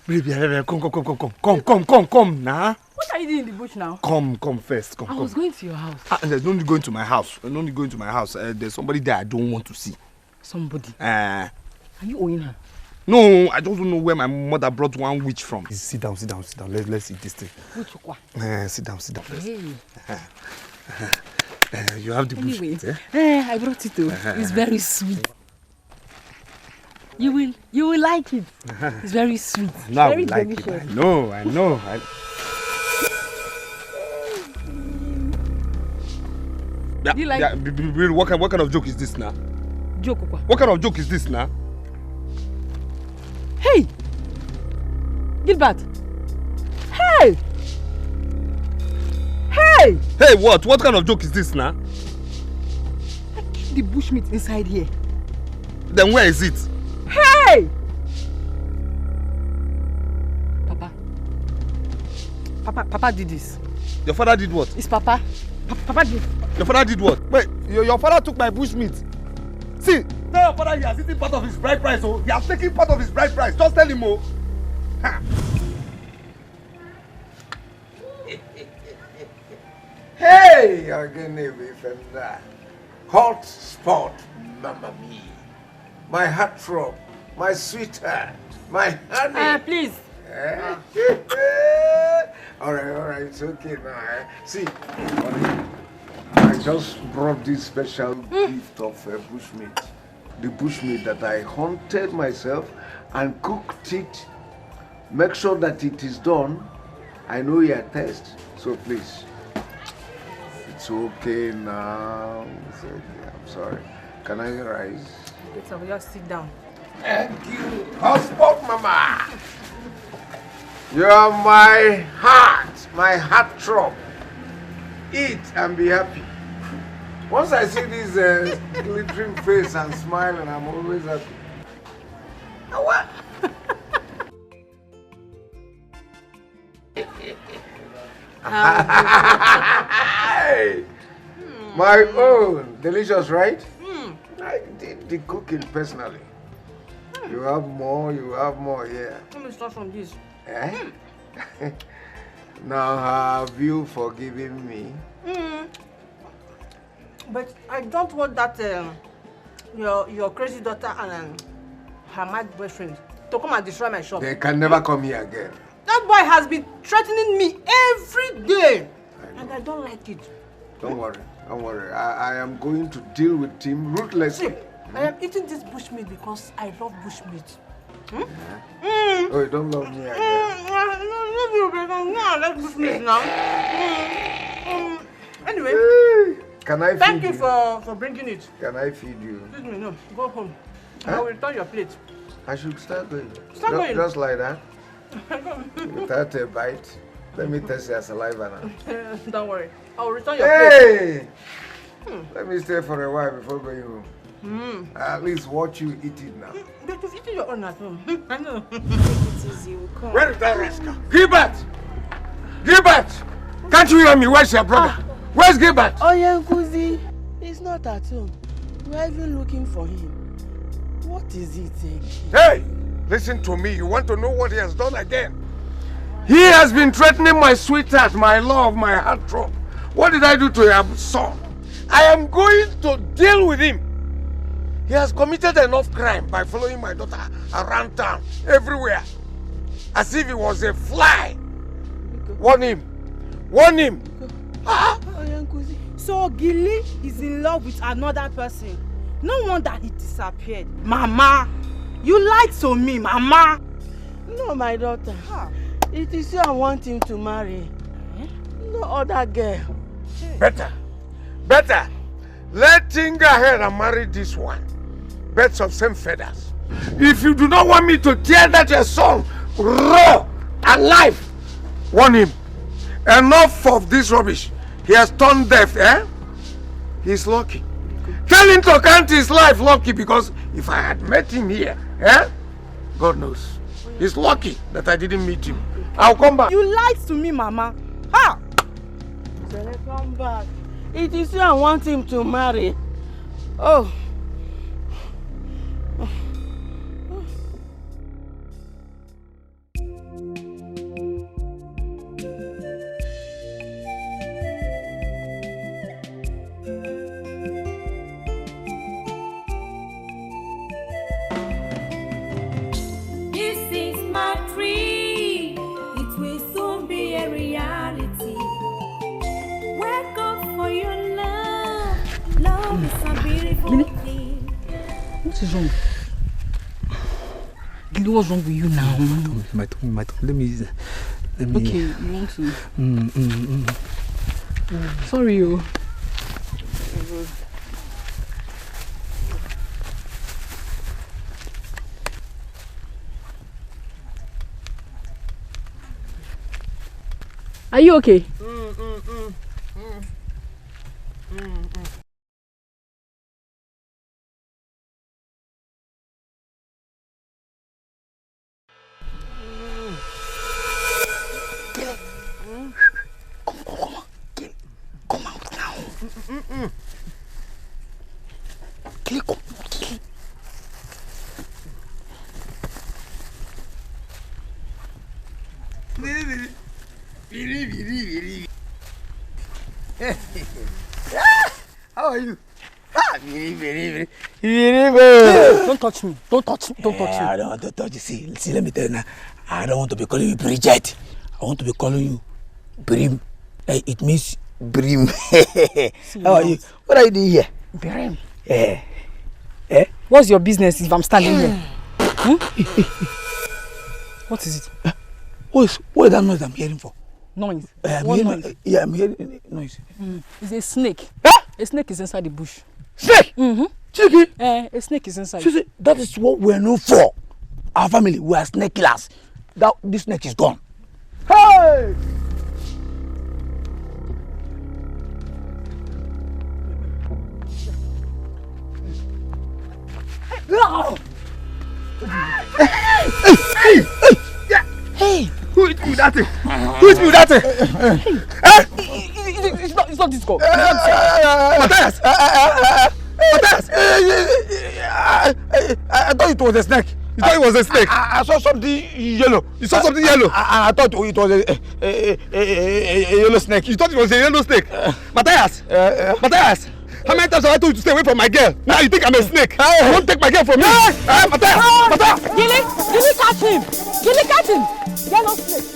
Baby, come now. What are you doing in the bush now? Come first. Come. I was going to your house. There's no need going to my house. There's somebody there I don't want to see. Somebody? Are you owing her? No, I don't know where my mother brought one witch from. Sit down. Let's eat this thing. Sit down first. Hey. You have the bush. Anyway, I brought it too. It's very sweet. You will like it. It's very sweet. No, very I like delicious. it. I know. You like what kind of joke is this now? Joke what? What kind of joke is this now? Hey! Gilbert! Hey! Hey! Hey, what? What kind of joke is this now? I keep the bushmeat inside here. Then where is it? Hey! Papa did this. Your father did what? It's Papa. Papa did. Your father did what? Wait, your father took my bushmeat. See, tell your father he has eaten part of his bride price. Oh, he has taken part of his bride price. Just tell him, oh. Hey, again, from that hot spot, Mama me, my heartthrob, my sweetheart, my honey. Please. All right, it's okay now. See, I just brought this special gift of bushmeat. The bushmeat that I hunted myself and cooked it. Make sure that it is done. I know you are thirsty, so please. It's okay now. It's okay. I'm sorry. Can I rise? Better we just sit down. Thank you, hotspot mama. You are my heartthrob. Eat and be happy. Once I see this glittering face and smiling, I'm always happy. What? Hey, my own. Delicious, right? I did the cooking personally. You have more, yeah. Let me start from this. Eh? Now have you forgiven me? But I don't want that your crazy daughter and her mad boyfriend to come and destroy my shop. They can never come here again. That boy has been threatening me every day, and I don't like it. Don't worry. I am going to deal with him ruthlessly. See, I am eating this bushmeat because I love bushmeat. Oh, you don't love me again? I like bushmeat now. Anyway, can I feed you? Thank you for bringing it. Can I feed you? Excuse me, no. Go home. I will return your plate. I should start going. Start going. Just like that. Without a bite. Let me test your saliva now. Don't worry. I will return your plate. Let me stay for a while before going home. At least watch you eat it now. But you've eaten your own at home. I know. Take it easy. We'll come. Where is that rascal? Gilbert! Can't you hear me? Where's your brother? Where's Gilbert? Oh, yeah, Nkuzi. He's not at home. We're even looking for him. What is it again? Hey! Listen to me. You want to know what he has done again? He has been threatening my sweetheart, my love, my heartthrob. What did I do to your son? I am going to deal with him. He has committed enough crime by following my daughter around town, everywhere, as if he was a fly. Warn him. So Gilly is in love with another person. No wonder he disappeared. Mama, you lied to me, Mama. No, my daughter. It is you I want him to marry. No other girl. Better. Let him go ahead and marry this one. Birds of same feathers. If you do not want me to tear that your son raw, alive, warn him. Enough of this rubbish. He has turned deaf, eh? He's lucky. Tell him to count his life lucky, because if I had met him here, eh? God knows. He's lucky that I didn't meet him. I'll come back. You lied to me, Mama. Come back. It is you I want him to marry. Oh. What is wrong? Gilly, what's wrong with you now? My tongue. Let me. Okay, you want to? Sorry, you. Are you okay? Come out now. Click up. How are you? Don't touch me. Don't touch me. Don't touch me. I don't want to touch you. See, let me tell you now. I don't want to be calling you Bridget. I want to be calling you Brim. It means Brim. How are you? What are you doing here? Brim. What's your business if I'm standing here? What is it? What is that noise I'm hearing for? Noise? What noise? Yeah, I'm hearing noise. It's a snake. A snake is inside the bush. Snake? Chicken? A snake is inside. See, that is what we're known for. Our family, we are snake killers. This snake is gone. Hey! Hey! Who hit me with that thing? Who hit me with that thing? It's not this girl. Matthias! Matthias! I thought it was a snake. You thought it was a snake? I saw something yellow. You saw something yellow? I thought it was a yellow snake. You thought it was a yellow snake? Matthias! Matthias! How many times have I told you to stay away from my girl? Now you think I'm a snake? You won't take my girl from me? Matthias! Matthias! Gilly catch him! Gilly catch him! Yellow snake!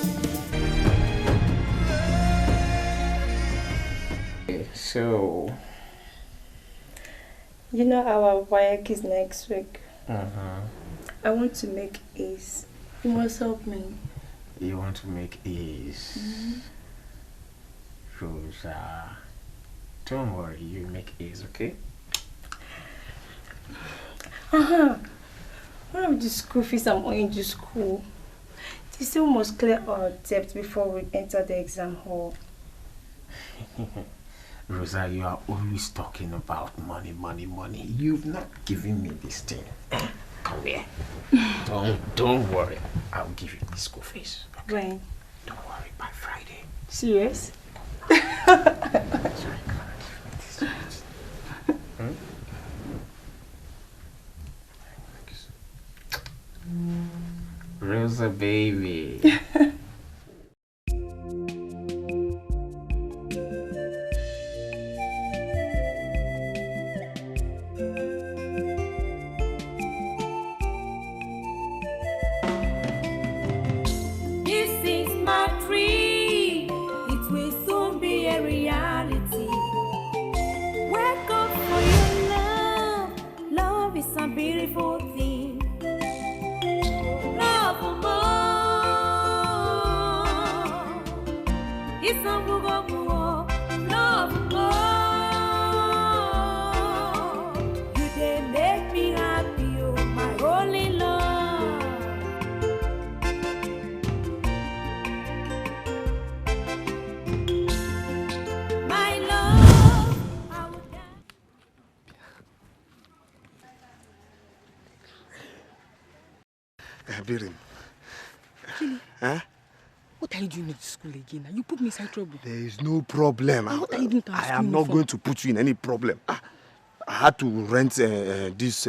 So, you know our work is next week. I want to make A's. You must help me. You want to make A's? Rosa, don't worry, you make A's, okay? One of the school fees I'm owing to school. They still must clear our debt before we enter the exam hall. Rosa, you are always talking about money. You've not given me this thing. Come here. Don't worry. I'll give you the school fees. Okay? When? Don't worry, by Friday. Serious? Rosa, baby. Beautiful thing. Love more. It's a more. Love more. You can make me happy, oh my only love. My love, I would die. Birim. Gilly, Huh? what are you doing at school again? You put me inside trouble. There is no problem. What are you doing to our I school am not uniform? going to put you in any problem. I had to rent this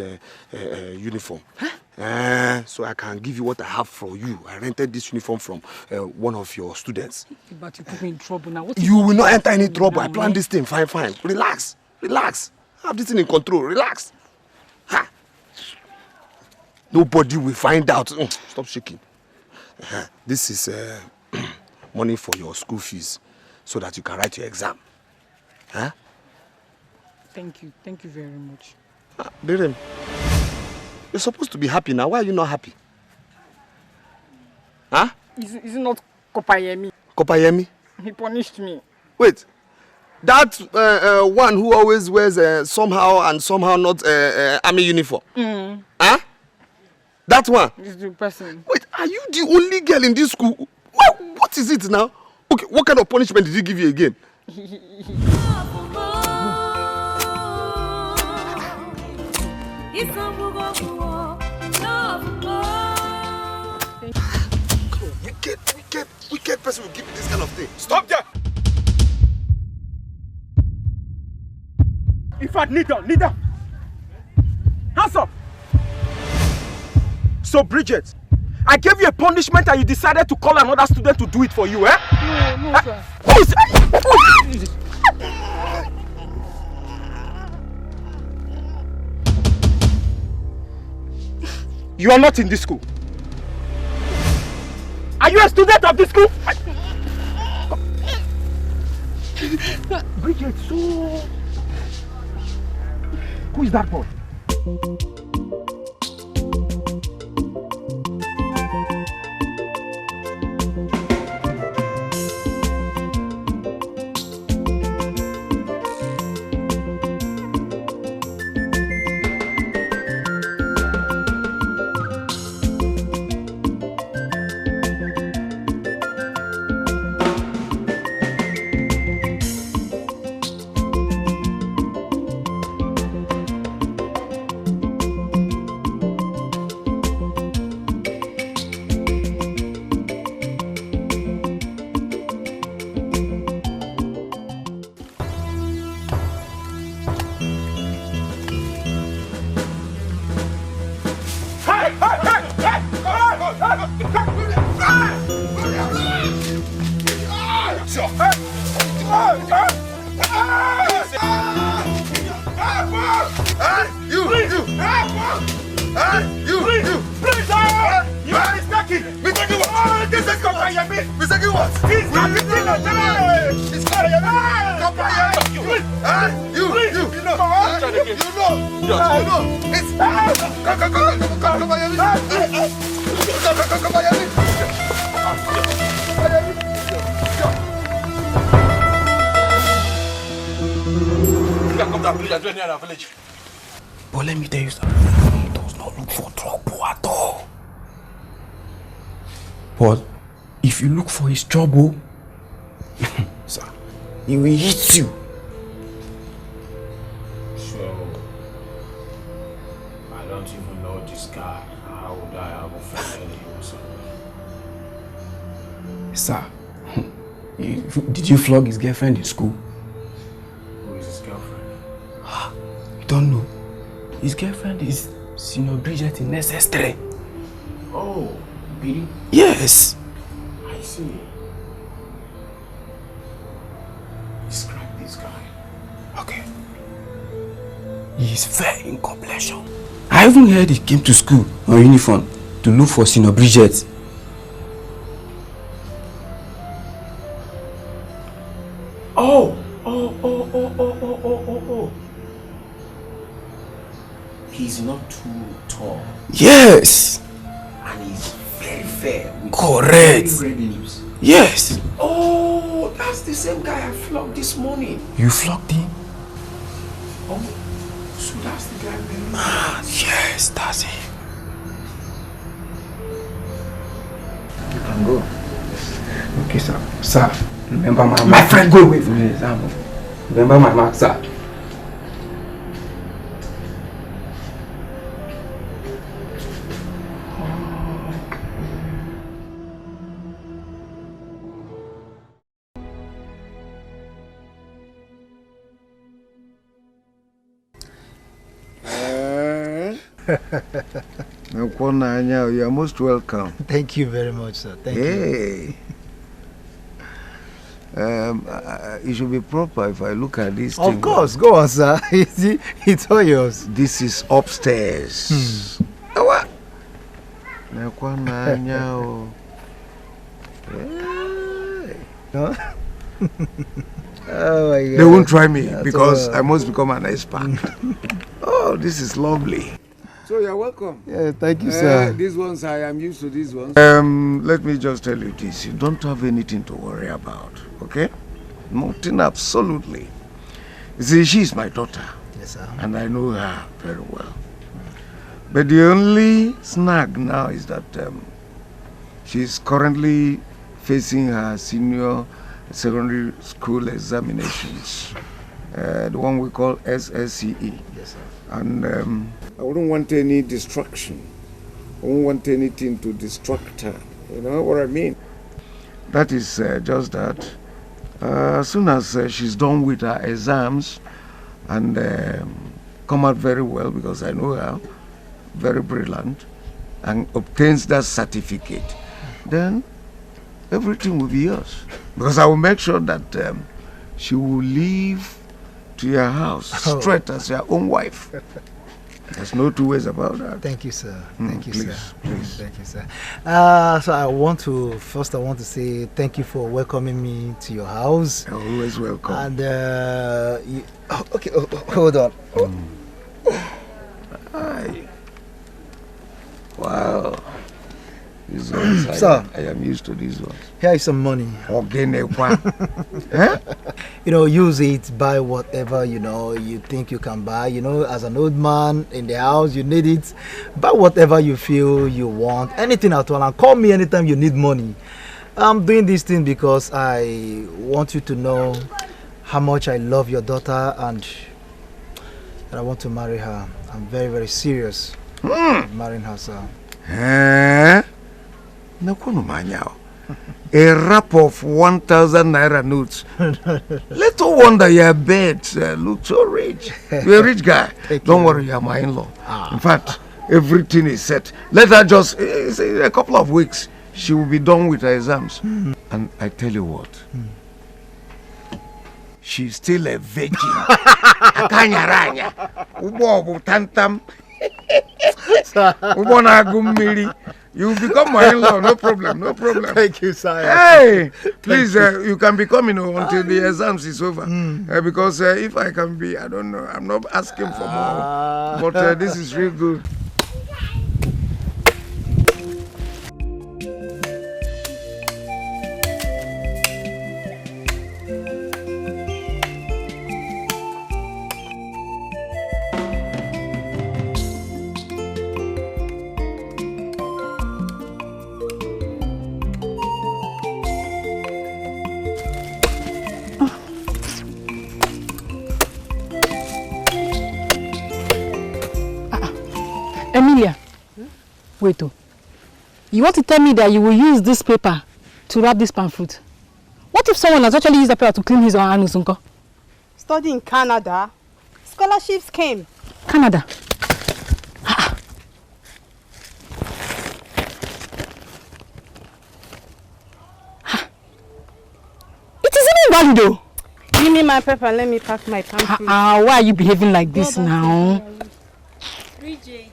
uniform. Huh? So I can give you what I have for you. I rented this uniform from one of your students. But you put me in trouble now. What You will not enter any trouble. now, I planned this thing. Fine. Relax. Have this thing in control. Relax. Ha. Nobody will find out. Stop shaking. This is money for your school fees so that you can write your exam. Huh? Thank you very much. Birim, You're supposed to be happy now. Why are you not happy? Huh? Is it not Kopayemi? Kopayemi? He punished me. Wait. That one who always wears somehow and somehow not army uniform. Huh? That one? This the person. Wait, are you the only girl in this school? What is it now? Okay, what kind of punishment did he give you again? Wicked person will give you this kind of thing. Stop there! In fact, kneel down. Hands up! So, Bridget, I gave you a punishment and you decided to call another student to do it for you, eh? No, sir. Who is it? You are not in this school. Are you a student of this school? Bridget, so... Who is that boy? But let me tell you something, he does not look for trouble at all. But if you look for his trouble, sir, he will hit you. So, I don't even know this guy. How would I have offended him, sir? Sir, did you flog his girlfriend in school? Who is his girlfriend? You don't know. His girlfriend is Senior Bridget in SS3. Oh, Billy? Yes. I see. Describe this guy. Okay. He is fair in complexion. I even heard he came to school on uniform to look for Senior Bridget. Oh. He's not too tall. Yes. And he's very fair. Correct. Very red lips. Yes. Oh, that's the same guy I flogged this morning. You flogged him? Oh, so that's the guy very yes, that's him. You can go. Okay, sir. Sir, remember my friend, go away from me, sir. Remember my mark, sir. You are most welcome. Thank you very much, sir. Thank you. It should be proper if I look at this. Of course, go on, sir. It's all yours. This is upstairs. What? Oh my God. They won't try me because I must become an expert. Oh, this is lovely. So you're welcome. Yeah, thank you, sir. These ones, I am used to these ones. Let me just tell you this. You don't have anything to worry about, okay? Nothing, absolutely. You see, she's my daughter. Yes, sir. And I know her very well. But the only snag now is that she's currently facing her senior secondary school examinations. The one we call SSCE. Yes, sir. And I wouldn't want any distraction. I wouldn't want anything to distract her. You know what I mean? That is just that. As soon as she's done with her exams and come out very well, because I know her, very brilliant, and obtains that certificate, then everything will be yours. Because I will make sure that she will leave to your house straight as your own wife. There's no two ways about that. Thank you, sir. Thank you, please, sir. Please. Thank you, sir. So I want to say thank you for welcoming me to your house. You're always welcome. And okay, hold on. Wow. These ones, Sir, I am used to these ones. Here is some money. You know, use it, buy whatever, you know, you think you can buy. You know, as an old man in the house, you need it. Buy whatever you feel you want, anything at all. And call me anytime you need money. I'm doing this thing because I want you to know how much I love your daughter and I want to marry her. I'm very, very serious marrying her, sir. A wrap of 1,000 naira notes. Little wonder your bed looks so rich. You're a rich guy. Don't worry, you're my in-law. In fact, everything is set. Let her just, a couple of weeks, she will be done with her exams. And I tell you what, she's still a virgin. Akanyaranya. Ubo tantam. Ubo na gumiri. You become my in-law, no problem, no problem. Thank you, sir. Hey, please, you can be coming until the exams is over. Because if I can be, I don't know, I'm not asking for more. But this is real good. Emilia, wait. You want to tell me that you will use this paper to wrap this palm fruit? What if someone has actually used the paper to clean his or her nose, Uncle? Study in Canada. Scholarships came. Canada? It isn't valid though. Give me my paper, let me pack my palm fruit. Why are you behaving like this now? Bridget,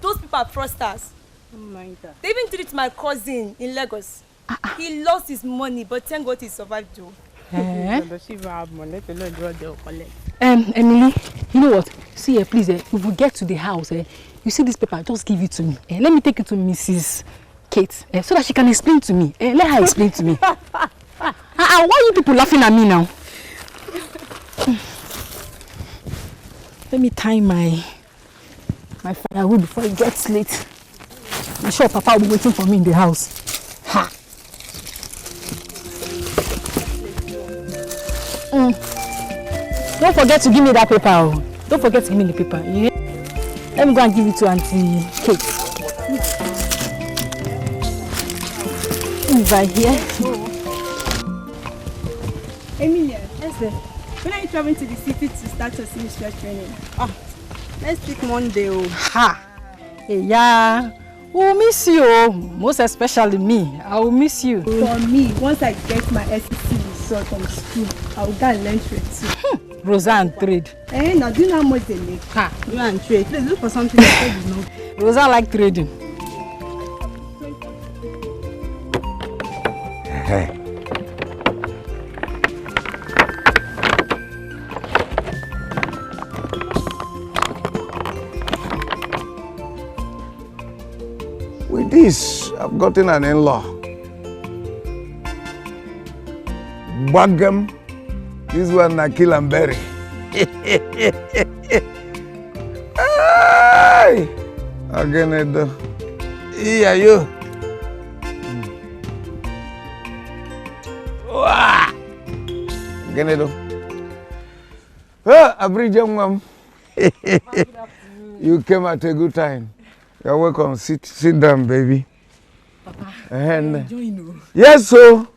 those people are fraudsters. Oh my God. They even did it to my cousin in Lagos. He lost his money, but thank God he survived though. Emily, you know what? See here, please, if we get to the house, you see this paper, just give it to me. Let me take it to Mrs. Kate, so that she can explain to me. Let her explain to me. Why are you people laughing at me now? Let me tie my firewood before it gets late. I'm sure Papa will be waiting for me in the house. Ha! Don't forget to give me that paper. Oh. Don't forget to give me the paper. Yeah? Let me go and give it to Auntie Kate. It's right here. Emilia, yes, sir. When are you traveling to the city to start your semester training? Let's pick Monday. Oh. Ha! Hey, yeah. We'll miss you. Most especially me. I will miss you. For me, once I get my SEC result from school, I will go and learn trade too. Rosa and trade. Now do you know how much they make? You and trade. Please look for something that you know. Rosa like trading. Hey. this, I've gotten an in-law. Bagam. This one na kill and bury. Ay! Again, Edo. Here you. Again, Edo. Abridjan, ma'am. You came at a good time. You're welcome. Sit down, baby. Papa, and you. Yes, so.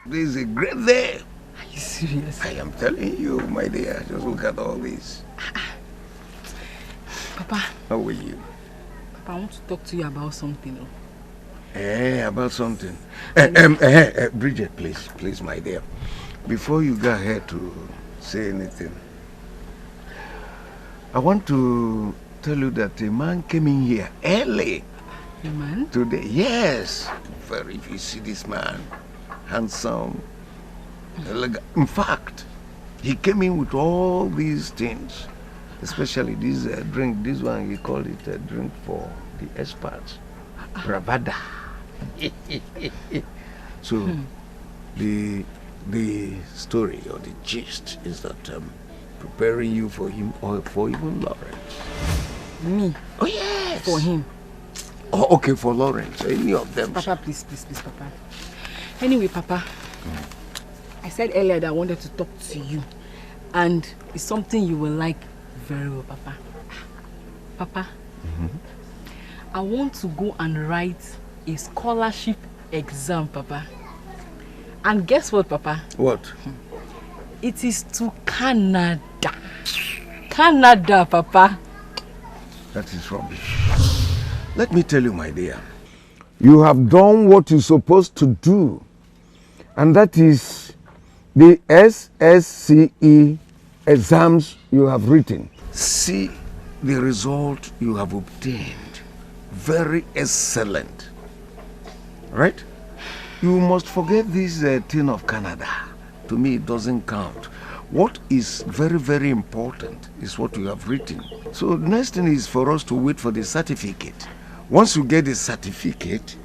This is a great day. Are you serious? I am telling you, my dear. Just look at all this. Papa. How are you? Papa, I want to talk to you about something. About something. Bridget, please, my dear. Before you go ahead to say anything, I want to tell you that a man came in here early. A man? Today, yes. Very, if you see this man, handsome, elegant. In fact, he came in with all these things, especially this drink. This one, he called it a drink for the experts. Bravada. So, the story or the gist is that preparing you for him or for even Lawrence. Me? Oh, yes. For him? Oh, okay, for Lawrence. Any of them. Papa, please, Papa. Anyway, Papa, I said earlier that I wanted to talk to you. And it's something you will like very well, Papa. Papa, I want to go and write a scholarship exam, Papa. And guess what, Papa? What? It is to Canada. Canada, Papa. That is rubbish. Let me tell you, my dear. You have done what you're supposed to do. And that is the SSCE exams you have written. See the result you have obtained. Very excellent. Right? You must forget this thing of Canada. To me, it doesn't count. What is very, very important is what you have written. So the next thing is for us to wait for the certificate. Once you get the certificate,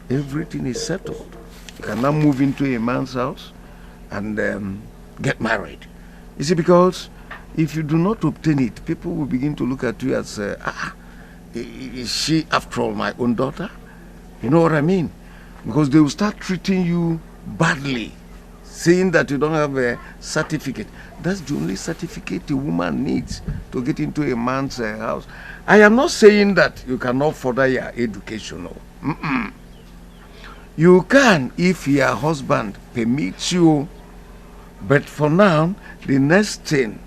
everything is settled. You can now move into a man's house and get married. You see, because if you do not obtain it, people will begin to look at you as, is she after all my own daughter? You know what I mean? Because they will start treating you badly, saying that you don't have a certificate. That's the only certificate a woman needs to get into a man's house. I am not saying that you cannot further your education. No. You can if your husband permits you. But for now, the next thing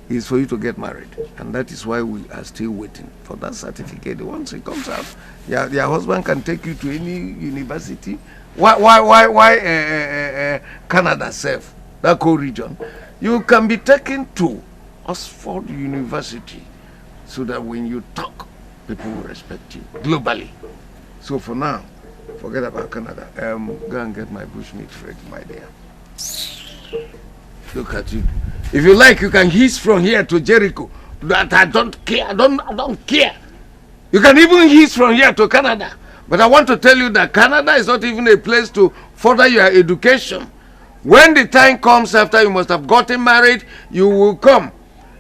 is for you to get married. And that is why we are still waiting for that certificate. Once it comes out, your husband can take you to any university. Why Canada self, that whole region? You can be taken to Oxford University so that when you talk, people will respect you globally. So for now, forget about Canada. Go and get my bushmeat ready, my dear. Look at you. If you like, you can hiss from here to Jericho. That I don't care. I don't care. You can even hiss from here to Canada. But I want to tell you that Canada is not even a place to further your education. When the time comes after you must have gotten married, you will come.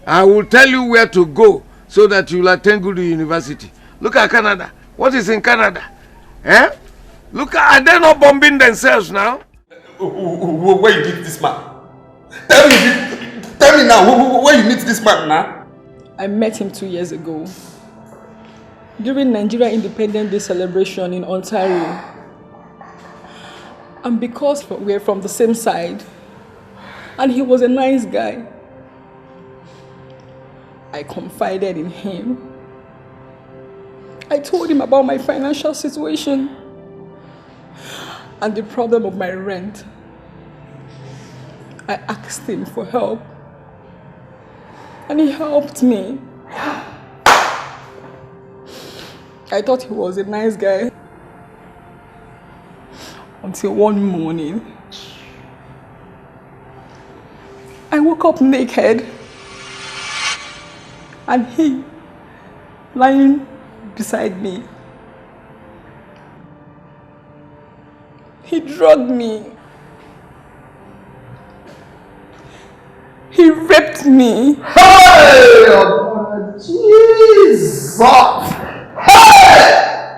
I will tell you where to go so that you will attend good university. Look at Canada. What is in Canada? Look at, are they not bombing themselves now? Where you meet this man? Tell me now, where you meet this man now? I met him 2 years ago. During Nigerian Independence Day celebration in Ontario. And because we're from the same side, and he was a nice guy, I confided in him. I told him about my financial situation and the problem of my rent. I asked him for help, and he helped me. I thought he was a nice guy until one morning I woke up naked and he lying beside me. He drugged me. He raped me. Hey! Jesus! Hey!